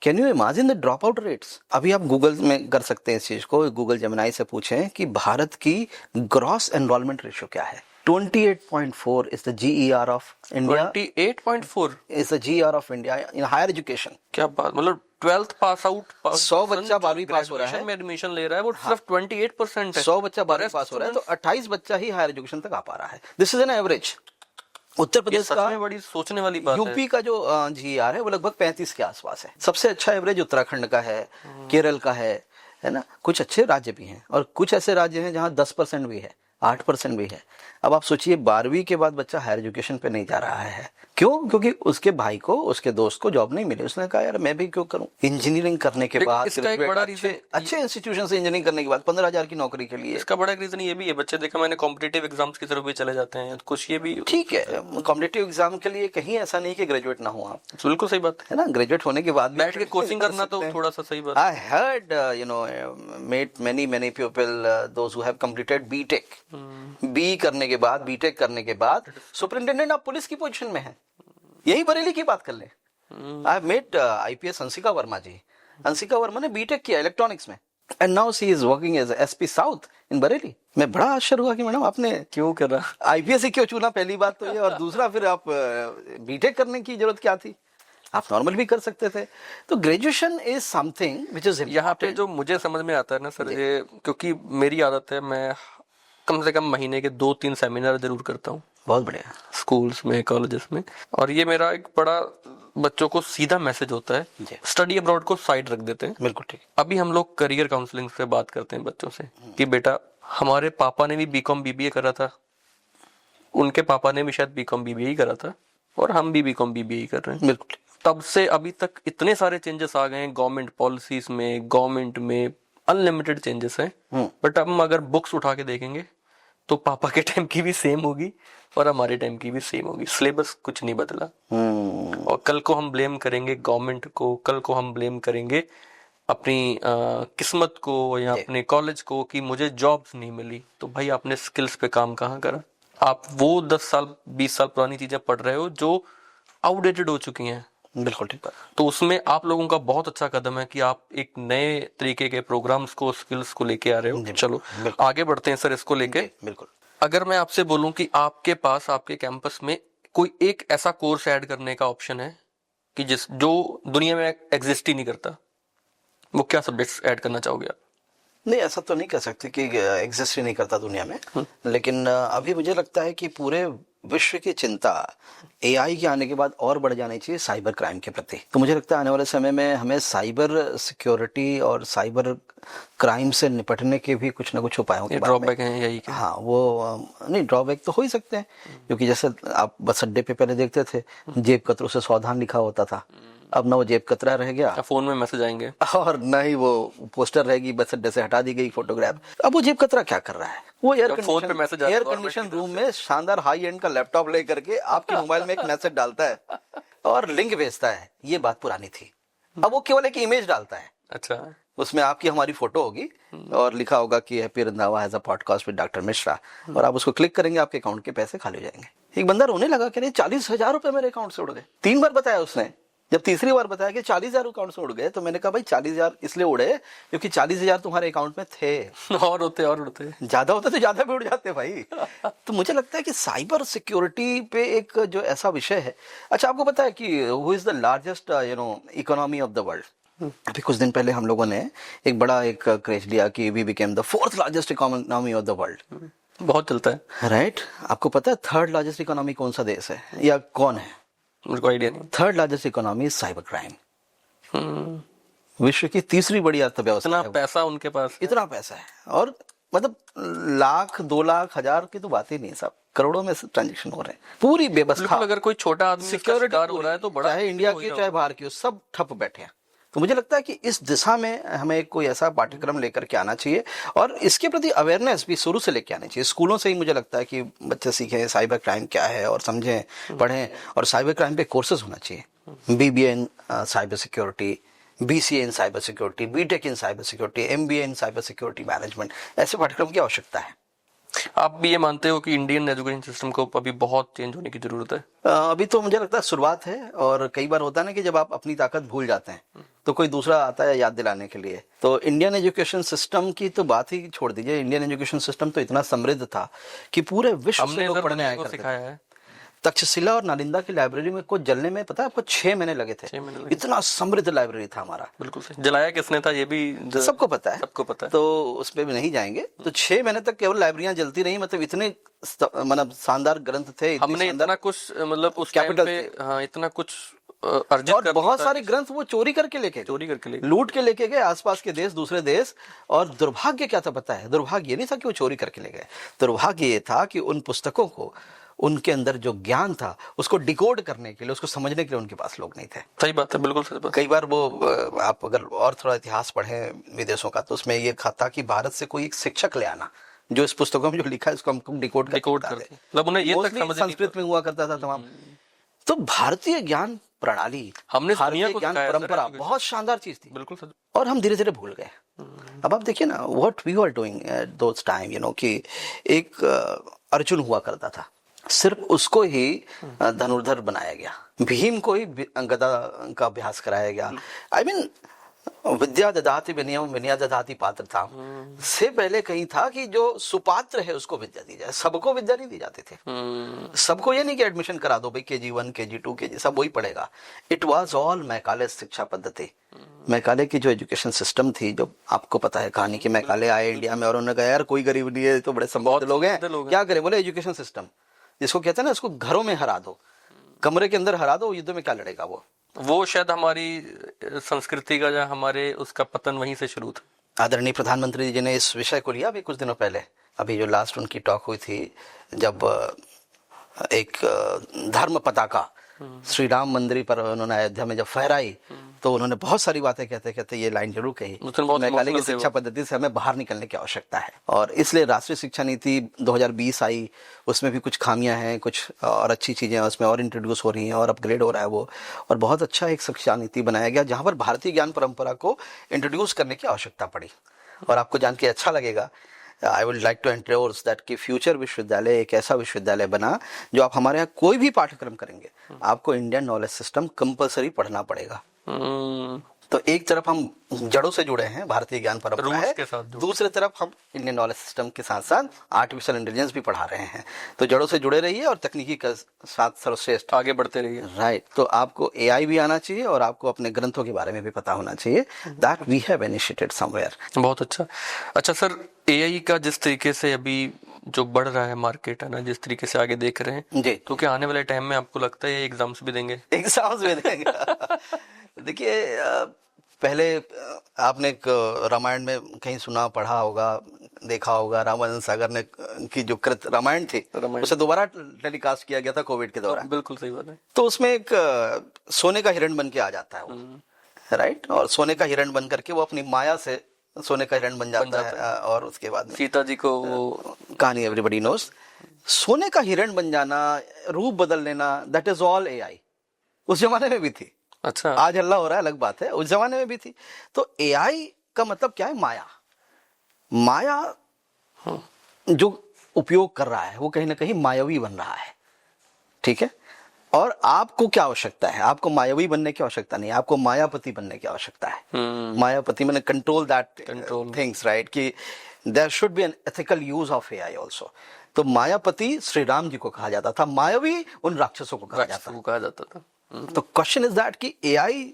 can you imagine the drop out rates? अभी आप गूगल में कर सकते हैं इस चीज को, गूगल जेमिनी से पूछें कि भारत की ग्रॉस एनरोलमेंट रेशियो क्या है। 28.4 is the GER of India. 28.4 is the GER of India in higher education. क्या बात, मतलब 12th पास आउट, 100 बच्चा 12वीं पास हो रहा है, में एडमिशन ले रहा है, वो सिर्फ 28% है। 100 बच्चा 12वीं पास हो रहा है तो 28 बच्चा ही हायर एजुकेशन तक आ पा रहा है। This is an average. Uttar Pradesh का, में बड़ी सोचने वाली बात है, यूपी का जो GER है वो लगभग 35 के आसपास है। सबसे अच्छा एवरेज उत्तराखंड का है, केरल का है ना। कुछ अच्छे राज्य भी हैं और कुछ ऐसे राज्य हैं जहाँ 10% भी है, 8% भी है। अब आप सोचिए 12वीं के बाद बच्चा हायर एजुकेशन पे नहीं जा रहा है, क्यों? क्योंकि उसके भाई को, उसके दोस्त को जॉब नहीं मिली, उसने कहा यार मैं भी क्यों करूं। इंजीनियरिंग करने के बाद, इसका एक बड़ा रीजन, अच्छे इंस्टीट्यूशन से इंजीनियरिंग करने के बाद 15,000 की नौकरी के लिए, इसका बड़ा रीजन ये भी है, बच्चे देखा मैंने कॉम्पिटिटिव एग्जाम्स की तरफ भी चले जाते हैं, कुछ ये भी ठीक है। कॉम्पिटिटिव एग्जाम के लिए कहीं ऐसा नहीं कि ग्रेजुएट ना हो आप, बिल्कुल सही बात है ना। ग्रेजुएट होने के बाद बैठ के कोचिंग करना तो थोड़ा सा सही बात। I heard met many people those who have completed BTech, B करने के बाद, बीटेक करने के बाद सुपरिटेंडेंट ऑफ पुलिस की पोजीशन में है। यही बरेली की बात कर ले। I have met IPS Anshika Verma ji. Anshika Verma ने बीटेक किया इलेक्ट्रॉनिक्स में and now she is working as SP south in Bareilly. मैं बड़ा आश्चर्य हुआ कि मैडम आपने क्यों कर रहा, IPS ही क्यों चुना, पहली बात तो ये, और दूसरा फिर आप बीटेक करने की जरूरत क्या थी? आप नॉर्मल भी कर सकते थे। तो graduation is something which is यहाँ पे जो मुझे समझ में आता है ना सर, ये क्योंकि मेरी आदत है, मैं कम से कम महीने के 2-3 सेमिनार जरूर करता हूँ, बहुत बढ़िया, स्कूल्स में, कॉलेजेस में। और ये मेरा एक बड़ा बच्चों को सीधा मैसेज होता है, स्टडी अब्रॉड को साइड रख देते हैं। बिल्कुल ठीक। अभी हम लोग करियर काउंसलिंग से बात करते हैं बच्चों से कि बेटा हमारे पापा ने भी BCom BBA करा था, उनके पापा ने भी शायद BCom BBA ही करा था, और हम भी BCom BBA ही कर रहे हैं। बिल्कुल। तब से अभी तक इतने सारे चेंजेस आ गए हैं गवर्नमेंट पॉलिसीज में, गवर्नमेंट में अनलिमिटेड चेंजेस हैं। बट अब हम अगर बुक्स उठा के देखेंगे तो पापा के टाइम की भी सेम होगी और हमारे टाइम की भी सेम होगी, सिलेबस कुछ नहीं बदला। और कल को हम ब्लेम करेंगे गवर्नमेंट को, कल को हम ब्लेम करेंगे अपनी किस्मत को या अपने कॉलेज को कि मुझे जॉब्स नहीं मिली। तो भाई आपने स्किल्स पे काम कहाँ करा? आप वो 10 साल 20 साल पुरानी चीजें पढ़ रहे हो जो आउटडेटेड हो चुकी हैं। बिल्कुल ठीक बात। तो उसमें आप लोगों का बहुत अच्छा कदम है कि आप एक नए तरीके के प्रोग्राम्स को, स्किल्स को लेके आ रहे हो। चलो आगे बढ़ते हैं सर इसको लेके। बिल्कुल। अगर मैं आपसे बोलूं कि आपके पास आपके कैंपस में कोई एक ऐसा कोर्स ऐड करने का ऑप्शन है कि जो दुनिया में एग्जिस्ट ही नहीं करता, वो क्या सब्जेक्ट्स ऐड करना चाहोगे आप? नहीं, ऐसा तो नहीं कह सकते कि एग्जिस्ट ही नहीं करता दुनिया में, लेकिन अभी मुझे लगता है कि पूरे विश्व की चिंता एआई के आने के बाद और बढ़ जानी चाहिए साइबर क्राइम के प्रति। तो मुझे लगता है आने वाले समय में हमें साइबर सिक्योरिटी और साइबर क्राइम से निपटने के भी कुछ ना कुछ उपायों के ड्रॉबैक हैं यही के? हाँ, वो नहीं, ड्रॉबैक तो हो ही सकते हैं, क्योंकि जैसे आप बस अड्डे पे पहले देखते थे जेब कतरों से सावधान लिखा होता था, अब ना वो जेब कतरा रह गया, फोन में मैसेज आएंगे, और न ही वो पोस्टर रहेगी, बस अड्डे से हटा दी गई फोटोग्राफ। अब वो जेब कतरा क्या कर रहा है? वो एयर कंडीशन रूम में शानदार हाई एंड का लैपटॉप लेकर के आपके मोबाइल में एक मैसेज डालता है और लिंक भेजता है। ये बात पुरानी थी। अब वो केवल एक इमेज डालता है। अच्छा, उसमें आपकी हमारी फोटो होगी और लिखा होगा कि happy Randhawa has a podcast with doctor Mishra, और आप उसको क्लिक करेंगे, आपके अकाउंट के पैसे खाली हो जाएंगे। एक बंदा रोने लगा कि 40,000 रुपए मेरे अकाउंट से उड़ गए। 3 बार बताया उसने। जब तीसरी बार बताया कि 40,000 अकाउंट से उड़ गए, तो मैंने कहा भाई 40,000 इसलिए उड़े क्योंकि 40,000 तुम्हारे अकाउंट में थे, और उड़ते ज्यादा होते तो ज्यादा भी उड़ जाते भाई। तो मुझे लगता है कि साइबर सिक्योरिटी पे एक जो ऐसा विषय है। अच्छा, आपको पता है कि who is the largest economy of the world? अभी कुछ दिन पहले हम लोगों ने एक बड़ा क्रेज लिया कि we became the 4th largest economy of the world. बहुत चलता है, राइट? आपको पता है 3rd लार्जेस्ट इकोनॉमी कौन सा देश है या कौन है? मुझे कोई आइडिया नहीं। 3rd largest economy cyber crime. विश्व की तीसरी बड़ी अर्थव्यवस्था। इतना पैसा उनके पास, इतना पैसा है, और मतलब लाख 2 लाख 1000 की तो बात ही नहीं है, सब करोड़ों में ट्रांजेक्शन हो रहे हैं। पूरी व्यवस्था, अगर कोई छोटा आदमी सिक्योरिटी हो रहा है तो बड़ा, चाहे इंडिया की चाहे बाहर की, सब ठप बैठे हैं। तो मुझे लगता है कि इस दिशा में हमें कोई ऐसा पाठ्यक्रम लेकर के आना चाहिए, और इसके प्रति अवेयरनेस भी शुरू से लेके आनी चाहिए। स्कूलों से ही मुझे लगता है कि बच्चे सीखें साइबर क्राइम क्या है और समझें, पढ़ें, और साइबर क्राइम पे कोर्सेज होना चाहिए। BBA in cyber security, BCA in cyber security, BTech in cyber security, MBA in cyber security management, ऐसे पाठ्यक्रम की आवश्यकता है। आप भी ये मानते हो कि इंडियन एजुकेशन सिस्टम को अभी बहुत चेंज होने की जरूरत है? अभी तो मुझे लगता है शुरुआत है, और कई बार होता है ना कि जब आप अपनी ताकत भूल जाते हैं तो कोई दूसरा आता है याद दिलाने के लिए। तो इंडियन एजुकेशन सिस्टम की तो बात ही छोड़ दीजिए, इंडियन एजुकेशन सिस्टम तो इतना समृद्ध था कि पूरे विश्व से लोग पढ़ने आया करते थे। तक्षशिला और नालंदा की लाइब्रेरी में कुछ जलने में पता है आपको 6 महीने लगे थे। इतना समृद्ध लाइब्रेरी था हमारा। बिल्कुल सही। जलाया किसने था ये भी सबको पता है, सबको पता है, तो उस पर भी नहीं जाएंगे। तो 6 महीने तक केवल लाइब्रेरियां जलती रही, मतलब इतने मतलब शानदार ग्रंथ थे, हमने इतना कुछ मतलब उस कैपिटल पे, हाँ, इतना कुछ अर्जित और बहुत सारे ग्रंथ वो चोरी करके लेके लूट के लेके गए आसपास के देश, दूसरे देश। और दुर्भाग्य क्या था पता है? दुर्भाग्य ये नहीं था कि वो चोरी करके ले गए, दुर्भाग्य ये था कि उन पुस्तकों को, उनके अंदर जो ज्ञान था उसको डिकोड करने के लिए, उसको समझने के लिए उनके पास लोग नहीं थे। सही बात है, बिल्कुल सही बात। कई बार वो आप अगर और थोड़ा इतिहास पढ़ें विदेशों का, तो उसमें ये था कि भारत से कोई एक शिक्षक ले आना जो इस पुस्तकों में जो लिखा है उसको हमको डिकोड करके मतलब उन्हें ये तक समझ संस्कृत में हुआ करता था तमाम। तो भारतीय ज्ञान प्रणाली, हमने भारतीय ज्ञान परंपरा बहुत शानदार चीज थी, बिल्कुल, और हम धीरे धीरे भूल गए। अब आप देखिए ना, what we were doing at those time, कि एक अर्जुन हुआ करता था, सिर्फ उसको ही धनुर्धर बनाया गया, भीम को ही गदा का अभ्यास कराया गया। आई मीन विद्या ददाति विनयम विनया ददाति पात्रता से पहले कहीं था कि जो सुपात्र है उसको विद्या दी जाए। सबको विद्या नहीं दी जाती थी। सबको ये नहीं कि एडमिशन करा दो भाई KG1 KG2 KG सब वही पढ़ेगा। इट वाज ऑल मैकाले शिक्षा पद्धति। मैकाले की जो एजुकेशन सिस्टम थी, जो आपको पता है कहानी की, मैकाले आए इंडिया में और उन्होंने कहा यार कोई गरीब नहीं है, तो बड़े संपन्न लोग हैं, क्या करें? बोले एजुकेशन सिस्टम, जिसको कहते हैं ना, इसको घरों में हरा दो, कमरे के अंदर हरा दो, युद्ध में क्या लड़ेगा वो शायद हमारी संस्कृति का या हमारे उसका पतन वहीं से शुरू था। आदरणीय प्रधानमंत्री जी ने इस विषय को लिया अभी कुछ दिनों पहले। अभी जो लास्ट उनकी टॉक हुई थी, जब एक धर्म पताका श्री राम मंदिर पर उन्होंने अयोध्या में जब फहराई तो उन्होंने बहुत सारी बातें कहते कहते ये लाइन जरूर कही, उस दिन बहुत मैं कहा कि emotional थे शिक्षा पद्धति से हमें बाहर निकलने की आवश्यकता है। और इसलिए राष्ट्रीय शिक्षा नीति 2020 आई, उसमें भी कुछ खामियां हैं, कुछ और अच्छी चीजें उसमें और इंट्रोड्यूस हो रही हैं और अपग्रेड हो रहा है वो, और बहुत अच्छा एक शिक्षा नीति बनाया गया जहां पर भारतीय ज्ञान परंपरा को इंट्रोड्यूस करने की आवश्यकता पड़ी। और आपको जान के अच्छा लगेगा, I would like to endorse that कि फ्यूचर विश्वविद्यालय एक ऐसा विश्वविद्यालय बना जो आप हमारे यहाँ कोई भी पाठ्यक्रम करेंगे आपको इंडियन नॉलेज सिस्टम कंपलसरी पढ़ना पड़ेगा। तो एक तरफ हम जड़ों से जुड़े हैं, भारतीय ज्ञान परंपरा है, दूसरी तरफ हम इंडियन नॉलेज सिस्टम के साथ साथ आर्टिफिशियल इंटेलिजेंस भी पढ़ा रहे हैं। तो जड़ों से जुड़े रहिए और तकनीकी के साथ सर्वश्रेष्ठ आगे बढ़ते रहिए। राइट। तो आपको एआई भी आना चाहिए और आपको अपने ग्रंथों के बारे में भी पता होना चाहिए, that we have initiated somewhere. बहुत अच्छा। अच्छा सर, एआई का जिस तरीके से अभी जो बढ़ रहा है मार्केट है ना, जिस तरीके से आगे देख रहे हैं जी, तो क्या आने वाले टाइम में आपको लगता है एग्जाम्स भी देंगे? एग्जाम्स भी देंगे। देखिए, पहले आपने एक रामायण में कहीं सुना पढ़ा होगा, देखा होगा, रामानंद सागर ने की जो कृत रामायण थी उसे दोबारा टेलीकास्ट किया गया था कोविड के दौरान। बिल्कुल सही बात है। तो उसमें एक सोने का हिरण बन के आ जाता है वो, राइट, और सोने का हिरण बन करके वो अपनी माया से सोने का हिरण बन जाता है और उसके बाद सीता जी को वो कहानी एवरीबॉडी नोस। सोने का हिरण बन जाना, रूप बदल लेना, दैट इज ऑल एआई। उस जमाने में भी थी। अच्छा, आज हल्ला हो रहा है अलग बात है, उस जमाने में भी थी। तो एआई का मतलब क्या है? माया। माया जो उपयोग कर रहा है वो कहीं ना कहीं मायावी बन रहा है, ठीक है। और आपको क्या आवश्यकता है? आपको मायावी बनने की आवश्यकता नहीं, आपको मायापति बनने की आवश्यकता है। मायापति मैंने कंट्रोल दैट थिंग्स, राइट, कि there should be an ethical use of AI also. तो मायापति श्री राम जी को कहा जाता था, मायावी उन राक्षसों को कहा जाता था। तो क्वेश्चन इज दैट कि एआई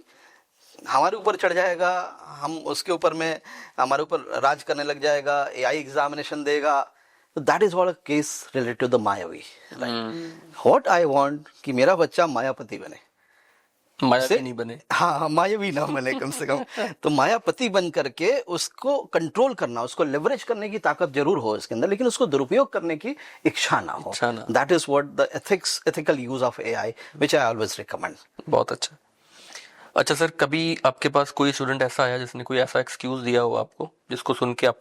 हमारे ऊपर चढ़ जाएगा, हम उसके ऊपर में हमारे ऊपर राज करने लग जाएगा, एआई एग्जामिनेशन देगा। तो that is what a case related to the मायावी। व्हाट आई वांट कि मेरा बच्चा मायापति बने, मायावी नहीं बने। हाँ, मायावी ना बने कम से कम। तो मायापति बन करके उसको कंट्रोल करना, उसको लेवरेज करने की ताकत जरूर हो इसके अंदर, लेकिन उसको दुरुपयोग करने की इच्छा ना हो। That is what the ethical use of AI which I always recommend. बहुत अच्छा। अच्छा सर, कभी आपके पास कोई स्टूडेंट ऐसा आया जिसने कोई ऐसा एक्सक्यूज दिया हो आपको, जिसको सुन के आप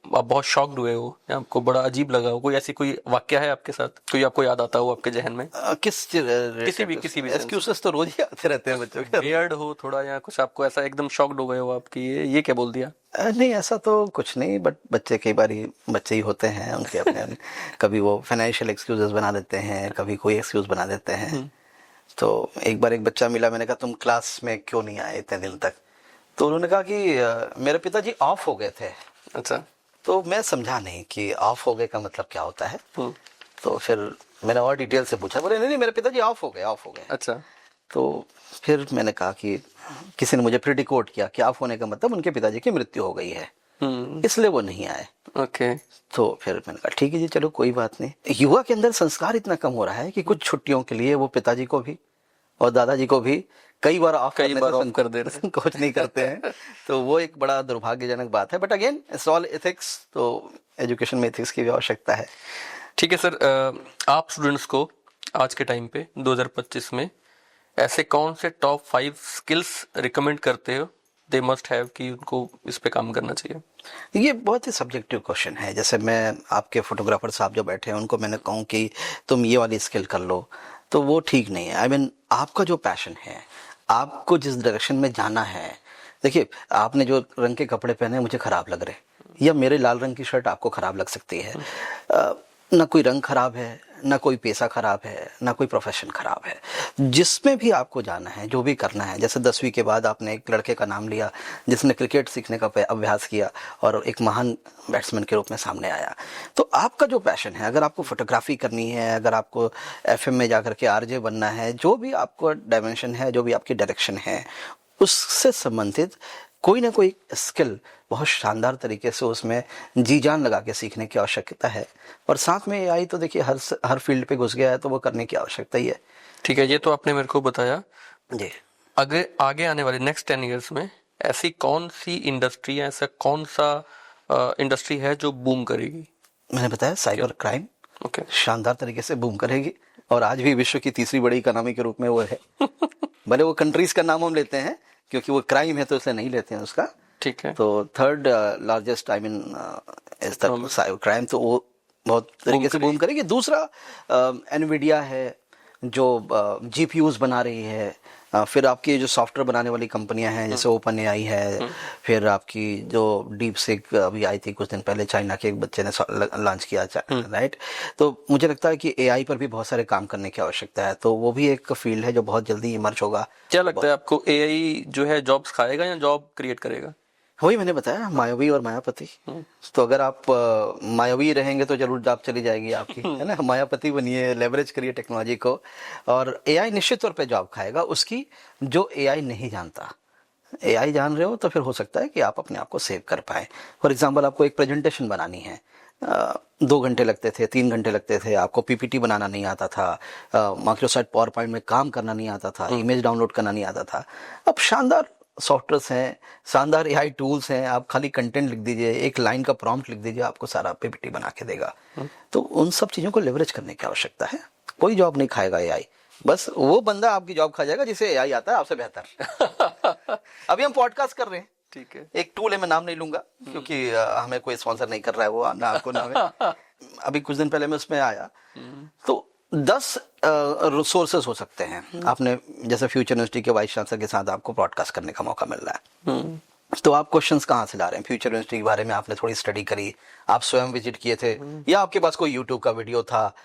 बहुत शॉक्ड हुए हो या आपको बड़ा अजीब लगा हो? कोई ऐसी कोई वाक्य है आपके साथ, कोई आपको याद आता हो आपके जहन में? किसी भी एक्सक्यूजेस तो रोज ही आते रहते हैं बच्चों के। वियर्ड हो थोड़ा, या कुछ आपको ऐसा एकदम शॉक्ड हो गए हो आपकी ये क्या बोल दिया? नहीं, ऐसा तो कुछ नहीं, बट बच्चे कई बार बच्चे ही होते हैं, उनके अपने कभी वो फाइनेंशियल एक्सक्यूजेस बना देते हैं, कभी कोई एक्सक्यूज बना देते हैं। तो एक बार एक बच्चा मिला, मैंने कहा तुम क्लास में क्यों नहीं आए इतने दिन तक? तो उन्होंने कहा कि मेरे पिताजी ऑफ हो गए थे। अच्छा। तो मैं समझा नहीं कि ऑफ हो गए का मतलब क्या होता है। तो फिर मैंने और डिटेल से पूछा, बोले नहीं मेरे पिताजी ऑफ हो गए। अच्छा। तो फिर मैंने कहा कि किसी ने मुझे फिर डिकोड किया कि ऑफ होने का मतलब उनके पिताजी की मृत्यु हो गई है, इसलिए वो नहीं आए। ओके। तो फिर मैंने कहा ठीक है जी, चलो कोई बात नहीं। युवा के अंदर संस्कार इतना कम हो रहा है कि कुछ छुट्टियों के लिए वो पिताजी को भी और दादाजी को भी कई बार ऑफ कर दे रहे, संकोच नहीं करते हैं। तो वो एक बड़ा दुर्भाग्यजनक बात है, but again it's all ethics. तो एजुकेशन में एथिक्स की भी आवश्यकता है। ठीक है सर, आप स्टूडेंट्स को आज के टाइम पे 2025 में ऐसे कौन से टॉप 5 स्किल्स रिकमेंड करते हो दे मस्ट हैव कि उनको इस पे काम करना चाहिए? ये बहुत ही सब्जेक्टिव क्वेश्चन है। जैसे मैं आपके फोटोग्राफर साहब जो बैठे हैं उनको मैंने कहूँ कि तुम ये वाली स्किल कर लो, तो वो ठीक नहीं है। आई मीन आपका जो पैशन है, आपको जिस डायरेक्शन में जाना है, देखिए आपने जो रंग के कपड़े पहने मुझे खराब लग रहे, या मेरे लाल रंग की शर्ट आपको खराब लग सकती है। ना कोई रंग खराब है, ना कोई पेशा खराब है, ना कोई प्रोफेशन खराब है। जिसमें भी आपको जाना है, जो भी करना है, जैसे 10वीं के बाद आपने एक लड़के का नाम लिया जिसने क्रिकेट सीखने का अभ्यास किया और एक महान बैट्समैन के रूप में सामने आया। तो आपका जो पैशन है, अगर आपको फोटोग्राफी करनी है, अगर आपको FM में जाकर के RJ बनना है, जो भी आपको डायमेंशन है, जो भी आपकी डायरेक्शन है, उससे संबंधित कोई ना कोई स्किल बहुत शानदार तरीके से उसमें जी जान लगा के सीखने की आवश्यकता है। और साथ में एआई तो देखिए हर फील्ड पे घुस गया है, तो वो करने की आवश्यकता ही है। ठीक है, ये तो आपने मेरे को बताया जी। अगर आगे आने वाले नेक्स्ट 10 ईयर्स में ऐसी कौन सी इंडस्ट्री है, ऐसा कौन सा इंडस्ट्री है जो बूम करेगी? मैंने बताया साइबर क्राइम ओके, शानदार तरीके से बूम करेगी। और आज भी विश्व की तीसरी बड़ी इकोनॉमी के रूप में वो है। भले वो कंट्रीज का नाम हम लेते हैं क्योंकि वो क्राइम है तो इसलिए नहीं लेते हैं उसका। ठीक है। तो third largest I mean is the cyber crime, तो वो बहुत तरीके से बूम करेगी। दूसरा एनवीडिया है जो जीपीयूज बना रही है, फिर आपकी जो सॉफ्टवेयर बनाने वाली कंपनियां हैं जैसे ओपन एआई है, फिर आपकी जो डीप सिक अभी आई थी कुछ दिन पहले, चाइना के एक बच्चे ने लॉन्च किया, राइट। तो मुझे लगता है कि एआई पर भी बहुत सारे काम करने की आवश्यकता है, तो वो भी एक फील्ड है जो बहुत जल्दी इमर्ज होगा। क्या लगता है आपको, एआई जो है जॉब्स खाएगा या जॉब क्रिएट करेगा? वही मैंने बताया, मायावी और मायापति। तो अगर आप मायावी रहेंगे तो जरूर जॉब चली जाएगी आपकी, है ना। मायापति बनिए, लेवरेज करिए टेक्नोलॉजी को, और एआई निश्चित तौर पे जॉब खाएगा उसकी जो एआई नहीं जानता। एआई जान रहे हो तो फिर हो सकता है कि आप अपने आप को सेव कर पाए। फॉर एग्जाम्पल, आपको एक प्रेजेंटेशन बनानी है, 2 घंटे लगते थे, 3 घंटे लगते थे, आपको पीपीटी बनाना नहीं आता था, माइक्रोसॉफ्ट पावर पॉइंट में काम करना नहीं आता था, इमेज डाउनलोड करना नहीं आता था। अब शानदार सॉफ्टवेयर्स हैं, शानदार एआई टूल्स हैं, आप खाली कंटेंट लिख दीजिए, एक लाइन का प्रॉम्प्ट लिख दीजिए, आपको सारा पीपीटी बना के देगा। तो उन सब चीज़ों को लेवरेज करने की आवश्यकता है। कोई जॉब नहीं खाएगा एआई, बस वो बंदा आपकी जॉब खा जाएगा जिसे एआई आता है आपसे बेहतर। अभी हम पॉडकास्ट कर रहे हैं, ठीक है। एक टूल है, मैं नाम नहीं लूंगा क्योंकि हमें कोई स्पॉन्सर नहीं कर रहा है, वो ना आपको नाम है। अभी कुछ दिन पहले मैं उसमें आया, तो 10 रिसोर्सेज हो सकते हैं। आपने जैसे फ्यूचर यूनिवर्सिटी के वाइस चांसलर के साथ आपको पॉडकास्ट करने का मौका मिल रहा है, तो आप क्वेश्चंस कहाँ से ला रहे हैं? फ्यूचर यूनिवर्सिटी के बारे में आपने थोड़ी स्टडी करी, आप स्वयं विजिट किए थे, या आपके पास कोई यूट्यूब का वीडियो था।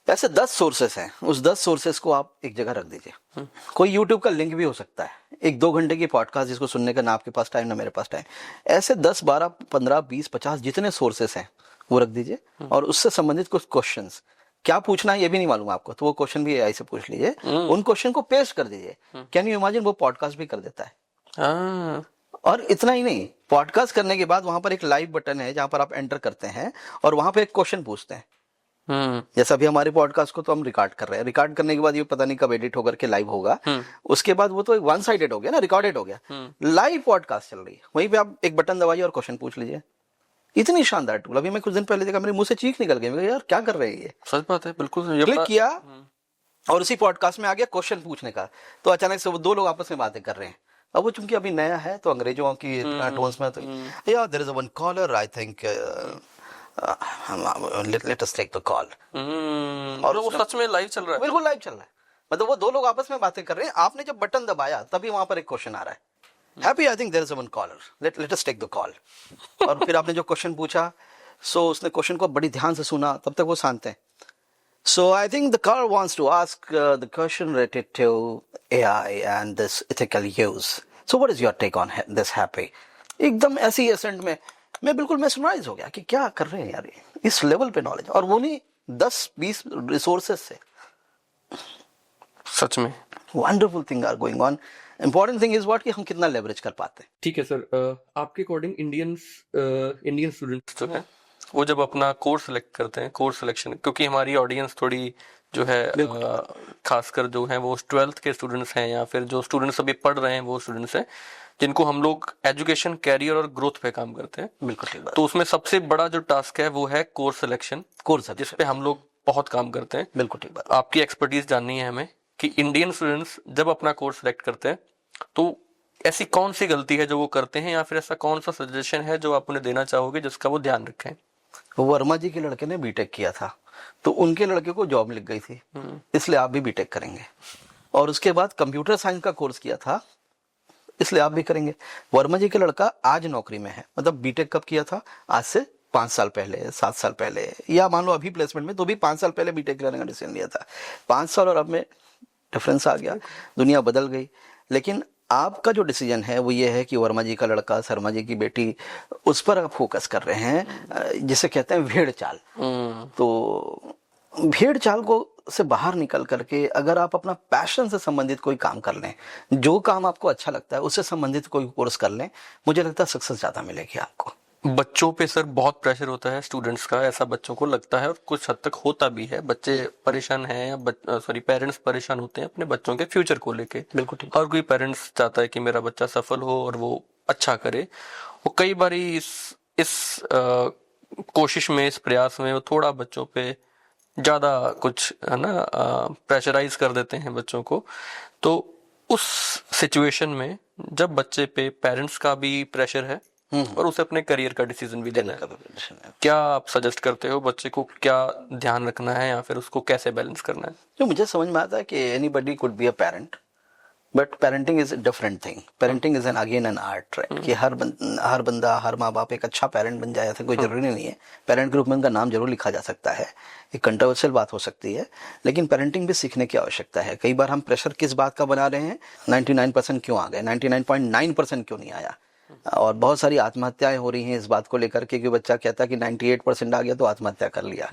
ऐसे 10 सोर्सेस हैं, उस 10 सोर्सेस को आप एक जगह रख दीजिए। कोई यूट्यूब का लिंक भी हो सकता है, एक 2 घंटे की पॉडकास्ट जिसको सुनने का ना आपके पास टाइम ना मेरे पास टाइम। ऐसे 10, 12, 15, 20, 50 जितने सोर्सेस हैं वो रख दीजिए, और उससे संबंधित कुछ क्वेश्चंस, क्या पूछना है ये भी नहीं मालूम आपको तो वो क्वेश्चन भी एआई से पूछ लीजिए, उन क्वेश्चन को पेस्ट कर दीजिए। कैन यू इमेजिन, वो पॉडकास्ट भी कर देता है। और इतना ही नहीं, पॉडकास्ट करने के बाद वहां पर एक लाइव बटन है जहां पर आप एंटर करते हैं और वहां पर एक क्वेश्चन पूछते हैं। जैसा अभी हमारे पॉडकास्ट को तो हम रिकॉर्ड कर रहे हैं, रिकॉर्ड करने के बाद ये पता नहीं कब एडिट होकर के लाइव होगा, उसके बाद वो तो 1 साइडेड हो गया ना, रिकॉर्डेड हो गया। लाइव पॉडकास्ट चल रही है, वहीं पे आप एक बटन दबाइए और क्वेश्चन पूछ लीजिए। इतनी शानदार टूल, अभी मैं कुछ दिन पहले देखा, मेरे मुंह से चीख निकल गई, यार क्या कर रहे हैं ये। सच बात है, बिल्कुल। क्लिक किया और उसी पॉडकास्ट में आ गया क्वेश्चन पूछने का, तो अचानक से वो 2 लोग आपस में बातें कर रहे हैं। अब वो चूंकि अभी नया है तो अंग्रेजों की टोन्स में, तो यार there is one caller, I think let us take the call. और वो सच में लाइव चल रहा है, बिल्कुल लाइव चल रहा है। मतलब वो 2 लोग आपस में बातें कर रहे हैं, आपने जब बटन दबाया तभी वहां पर एक क्वेश्चन आ रहा है, Happy I think there is one caller, let us take the call. और फिर आपने जो क्वेश्चन पूछा, सो उसने क्वेश्चन को बड़ी ध्यान से सुना, तब तक वो शांत है। So I think the caller wants to ask the question related to AI and this ethical use, so what is your take on this happy. एकदम ऐसी एसेंट में मैं बिल्कुल मेस्मराइज हो गया कि क्या कर रहे हैं यार ये, इस लेवल पे नॉलेज, और वो नहीं 10-20 रिसोर्सेज से। सच में wonderful thing are going on. Important thing is what कि हम कितना लेवरेज कर पाते हैं। ठीक है सर, आपके अकॉर्डिंग इंडियन स्टूडेंट्स जो हैं वो जब अपना कोर्स सेलेक्ट करते हैं, कोर्स सिलेक्शन, क्योंकि हमारी ऑडियंस थोड़ी जो है खासकर जो है वो 12th के स्टूडेंट्स हैं या फिर जो स्टूडेंट्स अभी पढ़ रहे हैं वो स्टूडेंट्स हैं जिनको हम लोग एजुकेशन, कैरियर और ग्रोथ पे काम करते हैं। बिल्कुल ठीक बात। तो उसमें सबसे बड़ा जो टास्क है वो है कोर्स सिलेक्शन, जिस पे हम लोग बहुत काम करते हैं। बिल्कुल ठीक बात। आपकी एक्सपर्टीज जाननी है हमें कि इंडियन स्टूडेंट्स जब अपना कोर्स सिलेक्ट करते हैं तो ऐसी कौन सी गलती है जो वो करते हैं, या फिर ऐसा कौन सा सजेशन है जो आप उन्हें देना चाहोगे जिसका वो ध्यान रखें? वर्मा जी के लड़के ने बीटेक किया था, तो उनके लड़के को जॉब लग गई थी, इसलिए आप भी बीटेक करेंगे। और उसके बाद कंप्यूटर साइंस का कोर्स किया था, इसलिए आप भी करेंगे। वर्मा जी का लड़का आज नौकरी में है, मतलब बीटेक कब किया था? आज से 5 साल पहले, 7 साल पहले, या मान लो अभी प्लेसमेंट में, तो भी 5 साल पहले बीटेक करने का डिसीजन लिया था। 5 साल और अब में डिफरेंस आ गया, दुनिया बदल गई। लेकिन आपका जो डिसीजन है वो ये है कि वर्मा जी का लड़का, शर्मा जी की बेटी, उस पर आप फोकस कर रहे हैं, जिसे कहते हैं भेड़ चाल। तो भेड़ चाल को से बाहर निकल करके अगर आप अपना पैशन से संबंधित कोई काम कर लें, जो काम आपको अच्छा लगता है उससे संबंधित कोई कोर्स कर लें, मुझे लगता है सक्सेस ज्यादा मिलेगी आपको। बच्चों पे सर बहुत प्रेशर होता है स्टूडेंट्स का, ऐसा बच्चों को लगता है और कुछ हद तक होता भी है। बच्चे परेशान हैं या पेरेंट्स परेशान होते हैं अपने बच्चों के फ्यूचर को लेके। बिल्कुल ठीक। और कोई पेरेंट्स चाहता है कि मेरा बच्चा सफल हो और वो अच्छा करे। वो कई बारी इस कोशिश में, इस प्रयास में वो थोड़ा बच्चों पे ज़्यादा कुछ है ना प्रेशराइज कर देते हैं बच्चों को, तो उस सिचुएशन में जब बच्चे पे पेरेंट्स का भी प्रेशर है और उसे अपने करियर का डिसीजन भी लेना है, क्या आप सजेस्ट करते हो बच्चे को क्या ध्यान रखना है या फिर उसको कैसे बैलेंस करना है? जो मुझे समझ में आता है कि anybody could be a parent, but parenting is different thing. Parenting is an again an art, right? कि हर बंदा हर माँ बाप एक अच्छा पेरेंट बन जाए ऐसा कोई जरूरी नहीं है। पेरेंट के रूप में उनका नाम जरूर लिखा जा सकता है, एक कंट्रोवर्शियल बात हो सकती है, लेकिन पेरेंटिंग भी सीखने की आवश्यकता है। कई बार हम प्रेशर किस बात का बना रहे हैं, 99% क्यों आ गए, 99.9% क्यों नहीं आया, और बहुत सारी आत्महत्याएं हो रही हैं इस बात को लेकर के कि बच्चा कहता है कि 98% आ गया तो आत्महत्या कर लिया,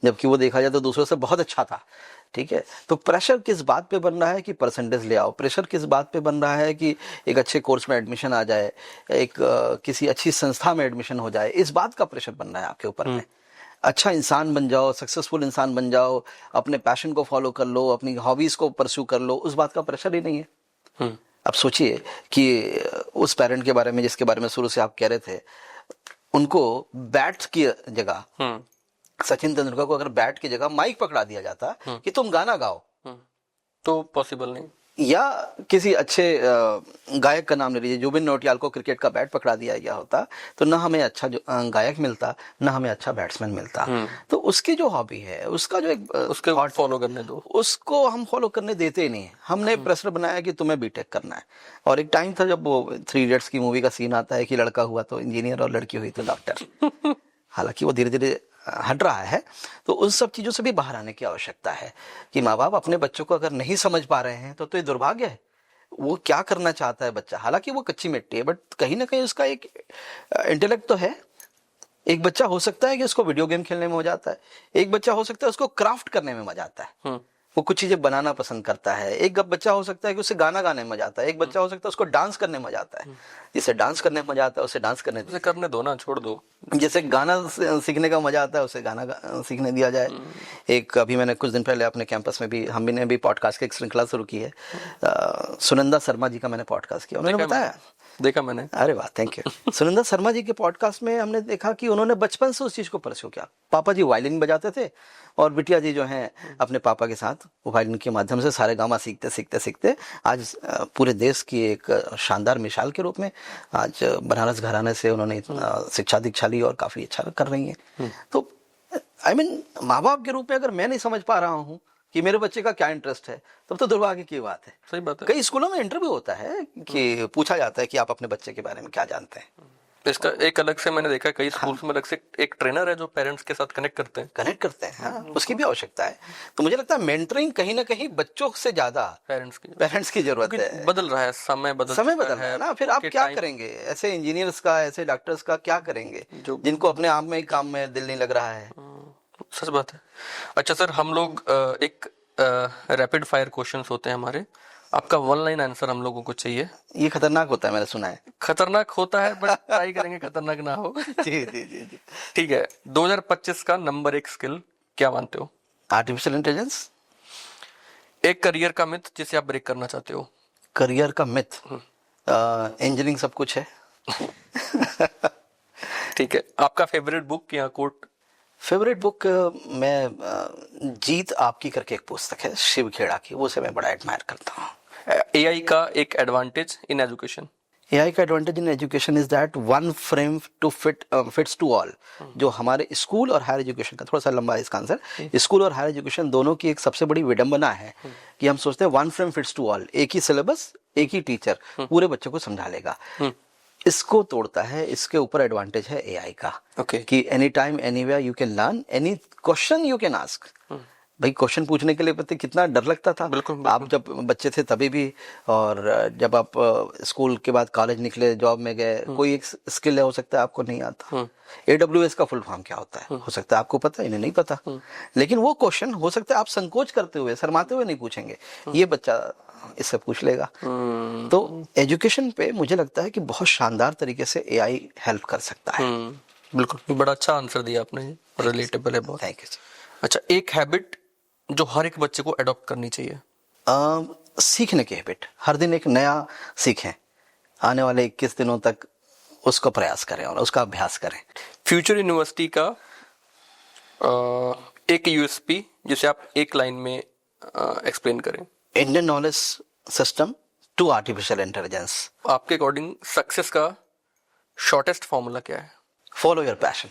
जबकि वो देखा जाए तो दूसरों से बहुत अच्छा था। ठीक है, तो प्रेशर किस बात पे बन रहा है कि परसेंटेज ले आओ, प्रेशर किस बात पे बन रहा है कि एक अच्छे कोर्स में एडमिशन आ जाए, एक किसी अच्छी संस्था में एडमिशन हो जाए, इस बात का प्रेशर बन रहा है आपके ऊपर में। अच्छा इंसान बन जाओ, सक्सेसफुल इंसान बन जाओ, अपने पैशन को फॉलो कर लो, अपनी हॉबीज को परस्यू कर लो, उस बात का प्रेशर ही नहीं है। अब सोचिए कि उस पेरेंट के बारे में जिसके बारे में शुरू से आप कह रहे थे, उनको बैट की जगह, सचिन तेंदुलकर को अगर बैट की जगह माइक पकड़ा दिया जाता कि तुम गाना गाओ, तो पॉसिबल नहीं। या किसी अच्छे गायक का नाम ले लीजिए, जुबिन नौटियाल को क्रिकेट का बैट पकड़ा दिया गया होता तो ना हमें अच्छा गायक मिलता, ना हमें अच्छा बैट्समैन मिलता। तो उसकी जो हॉबी है, उसका जो एक उसके फॉलो करने दो, उसको हम फॉलो करने देते ही नहीं। हमने प्रेशर बनाया कि तुम्हें बीटेक करना है, और एक टाइम था जब वो 3 इडियट्स की मूवी का सीन आता है कि लड़का हुआ तो इंजीनियर और लड़की हुई तो डॉक्टर। हालांकि वो धीरे धीरे हट रहा है, तो उन सब चीजों से भी बाहर आने की आवश्यकता है कि माँ बाप अपने बच्चों को अगर नहीं समझ पा रहे हैं तो ये दुर्भाग्य है। वो क्या करना चाहता है बच्चा, हालांकि वो कच्ची मिट्टी है, बट कहीं ना कहीं उसका एक इंटेलेक्ट तो है। एक बच्चा हो सकता है कि उसको वीडियो गेम खेलने में मजा आता है, एक बच्चा हो सकता है उसको क्राफ्ट करने में मजा आता है, वो कुछ चीजें बनाना पसंद करता है। एक बच्चा हो सकता है कि उसे गाना गाने में मजा आता है, एक बच्चा हो सकता है उसको डांस करने में मजा आता है। जिसे डांस करने में मजा आता है उसे डांस करने दो ना, छोड़ दो। जैसे गाना सीखने का मजा आता है उसे गाना सीखने दिया जाए। एक अभी मैंने कुछ दिन पहले अपने कैंपस में भी हम ने भी पॉडकास्ट की एक श्रृंखला शुरू की है, सुनंदा शर्मा जी का मैंने पॉडकास्ट किया, उन्होंने बताया, देखा मैंने। अरे वाह, थैंक यू। सुनंदा शर्मा जी के पॉडकास्ट में हमने देखा कि उन्होंने बचपन से उस चीज को परस्यू किया। पापा जी वायलिन बजाते थे और बिटिया जी जो हैं अपने पापा के साथ वायलिन के माध्यम से सारे गामा सीखते सीखते सीखते आज पूरे देश की एक शानदार मिसाल के रूप में आज बनारस घराने से उन्होंने शिक्षा दीक्षा ली और काफी अच्छा कर रही हैं। तो माँ बाप के रूप में अगर मैं नहीं समझ पा रहा हूँ कि मेरे बच्चे का क्या इंटरेस्ट है, तब तो दुर्भाग्य की बात है। सही बात है। कई स्कूलों में इंटरव्यू होता है कि पूछा जाता है कि आप अपने बच्चे के बारे में क्या जानते हैं। इसका एक अलग से मैंने देखा कई स्कूल्स में अलग से एक ट्रेनर है जो पेरेंट्स के साथ कनेक्ट करते हैं। हाँ, उसकी भी आवश्यकता है। तो मुझे लगता है मेंटरिंग कहीं ना कहीं बच्चों से ज्यादा पेरेंट्स की जरूरत है। बदल रहा है, समय बदल रहा है ना। फिर आप क्या करेंगे ऐसे इंजीनियर्स का, ऐसे डॉक्टर्स का क्या करेंगे जिनको अपने आप में ही काम में दिल नहीं लग रहा है। सच बात है। अच्छा सर, हम लोग एक रैपिड फायर क्वेश्चंस होते हैं हमारे, आपका 1 लाइन आंसर हम लोगों को चाहिए। ये खतरनाक होता है, मैंने सुना है। खतरनाक होता है, बट ट्राई करेंगे खतरनाक ना हो। जी जी जी जी, ठीक है। 2025 का नंबर 1 स्किल क्या मानते हो? Artificial intelligence. एक करियर का मिथ जिसे आप ब्रेक करना चाहते हो? करियर का मिथ, इंजीनियरिंग सब कुछ है। ठीक है। आपका फेवरेट बुक या कोट? फेवरेट बुक मैं जीत आपकी करके एक पुस्तक है शिव खेड़ा की, वो से मैं बड़ा एडमायर करता हूँ। एआई का एक एडवांटेज इन एजुकेशन? एआई का advantage in education is that one frame to fits to all. जो हमारे स्कूल और हायर एजुकेशन का, थोड़ा सा लंबा है इसका आंसर, स्कूल और हायर एजुकेशन दोनों की एक सबसे बड़ी विडंबना है कि हम सोचते हैं one frame fits to all, एक ही सिलेबस, एक ही टीचर पूरे बच्चों को समझा लेगा। इसको तोड़ता है, इसके ऊपर एडवांटेज है एआई का। कि any time anywhere you can learn, any question you can ask. भाई क्वेश्चन पूछने के लिए पता कितना डर लगता था। बिल्कुल। आप जब बच्चे थे तभी भी, और जब आप स्कूल के बाद कॉलेज निकले, जॉब में गए, कोई एक स्किल हो सकता है आपको नहीं आता। AWS का फुल फॉर्म क्या होता है, हो सकता है आपको पता, इन्हें नहीं पता। लेकिन वो क्वेश्चन हो सकता है आप संकोच करते हुए, शर्माते हुए नहीं पूछेंगे, ये बच्चा इससे पूछ लेगा। तो एजुकेशन पे मुझे लगता है कि बहुत शानदार तरीके से एआई हेल्प कर सकता है। बिल्कुल, बड़ा अच्छा आंसर दिया आपने, रिलेटेबल है बहुत। Thank you. अच्छा, एक हैबिट जो हर एक बच्चे को अडॉप्ट करनी चाहिए? सीखने की हैबिट, हर दिन एक नया सीखें, आने वाले 21 दिनों तक उसका प्रयास करें और उसका अभ्यास करें। फ्यूचर यूनिवर्सिटी का एक यूएसपी जिसे आप एक लाइन में एक्सप्लेन करें? Indian knowledge system to artificial intelligence. आपके अकॉर्डिंग सक्सेस का शॉर्टेस्ट फॉर्मूला क्या है? Follow your passion.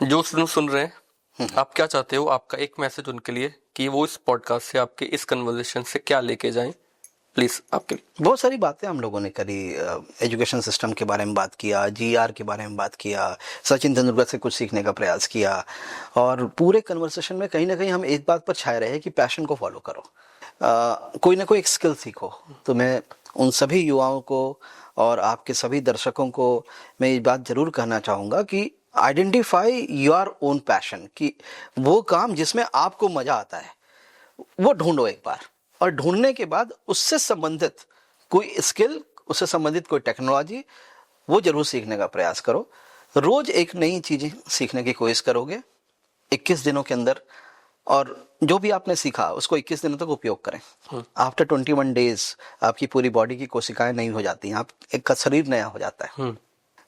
जो स्टूडेंट सुन रहे हैं, आप क्या चाहते हो, आपका एक मैसेज उनके लिए कि वो इस पॉडकास्ट से, आपके इस कन्वर्सेशन से क्या लेके जाएं, प्लीज आपके लिए। बहुत सारी बातें हम लोगों ने करी, एजुकेशन सिस्टम के बारे में बात किया, जीआर के बारे में बात किया, सचिन तेंदुलकर से कुछ सीखने का प्रयास किया, और पूरे कन्वर्सेशन में कहीं ना कहीं हम एक बात पर छाए रहे कि पैशन को फॉलो करो, कोई ना कोई एक स्किल सीखो। तो मैं उन सभी युवाओं को और आपके सभी दर्शकों को मैं ये बात जरूर कहना चाहूँगा कि आइडेंटिफाई योर ओन पैशन, कि वो काम जिसमें आपको मज़ा आता है वो ढूंढो एक बार, और ढूंढने के बाद उससे संबंधित कोई स्किल, उससे संबंधित कोई टेक्नोलॉजी वो जरूर सीखने का प्रयास करो। रोज एक नई चीज़ें सीखने की कोशिश करोगे 21 दिनों के अंदर, और जो भी आपने सीखा उसको 21 दिनों तक उपयोग करें। आफ्टर 21 डेज आपकी पूरी बॉडी की कोशिकाएं नई हो जाती हैं, आप एक का शरीर नया हो जाता है।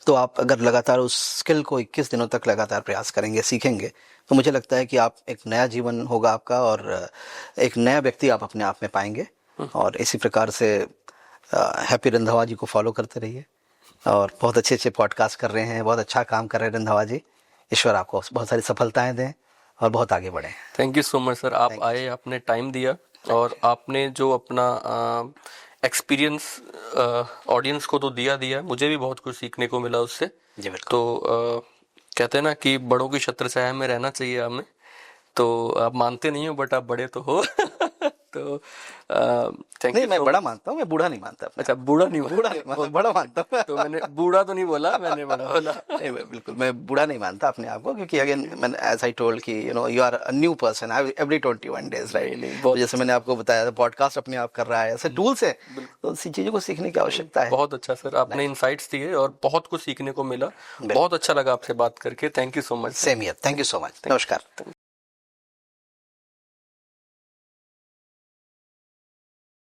तो आप अगर लगातार उस स्किल को 21 दिनों तक लगातार प्रयास करेंगे, सीखेंगे, तो मुझे लगता है कि आप एक नया जीवन होगा आपका, और एक नया व्यक्ति आप अपने आप में पाएंगे। और इसी प्रकार से हैप्पी रंधावा जी को फॉलो करते रहिए, और बहुत अच्छे अच्छे पॉडकास्ट कर रहे हैं, बहुत अच्छा काम कर रहे हैं रंधावा जी। ईश्वर आपको बहुत सारी सफलताएं दें और बहुत आगे बढ़े। Thank you so much sir, आप आए, आपने टाइम दिया, और आपने जो अपना एक्सपीरियंस ऑडियंस को तो दिया, मुझे भी बहुत कुछ सीखने को मिला उससे। जी बिल्कुल। तो कहते हैं ना कि बड़ों की छत्र छाया में रहना चाहिए हमें। तो आप मानते नहीं हो, बट आप बड़े तो हो। तो थैंक नहीं, यू। मैं बड़ा मानता हूँ, मैं बूढ़ा नहीं मानता अपने। अच्छा, बूढ़ा नहीं बूढ़ा नहीं मानता, बड़ा मानता हूँ। तो मैंने बूढ़ा तो नहीं बोला, मैंने बड़ा बोला। नहीं, बिल्कुल मैं बूढ़ा नहीं मानता अपने आप को, क्योंकि अगेन मैंने एज आई टोल्ड कि you are a new person every 21 days, right. तो जैसे मैंने आपको बताया, पॉडकास्ट अपने आप कर रहा है, ऐसे टूल्स है, तो इसी चीजों को सीखने की आवश्यकता है। बहुत अच्छा सर, आपने इनसाइट्स दिए और बहुत कुछ सीखने को मिला। बहुत अच्छा लगा आपसे बात करके। Thank you so much. Same here, thank you so much, नमस्कार।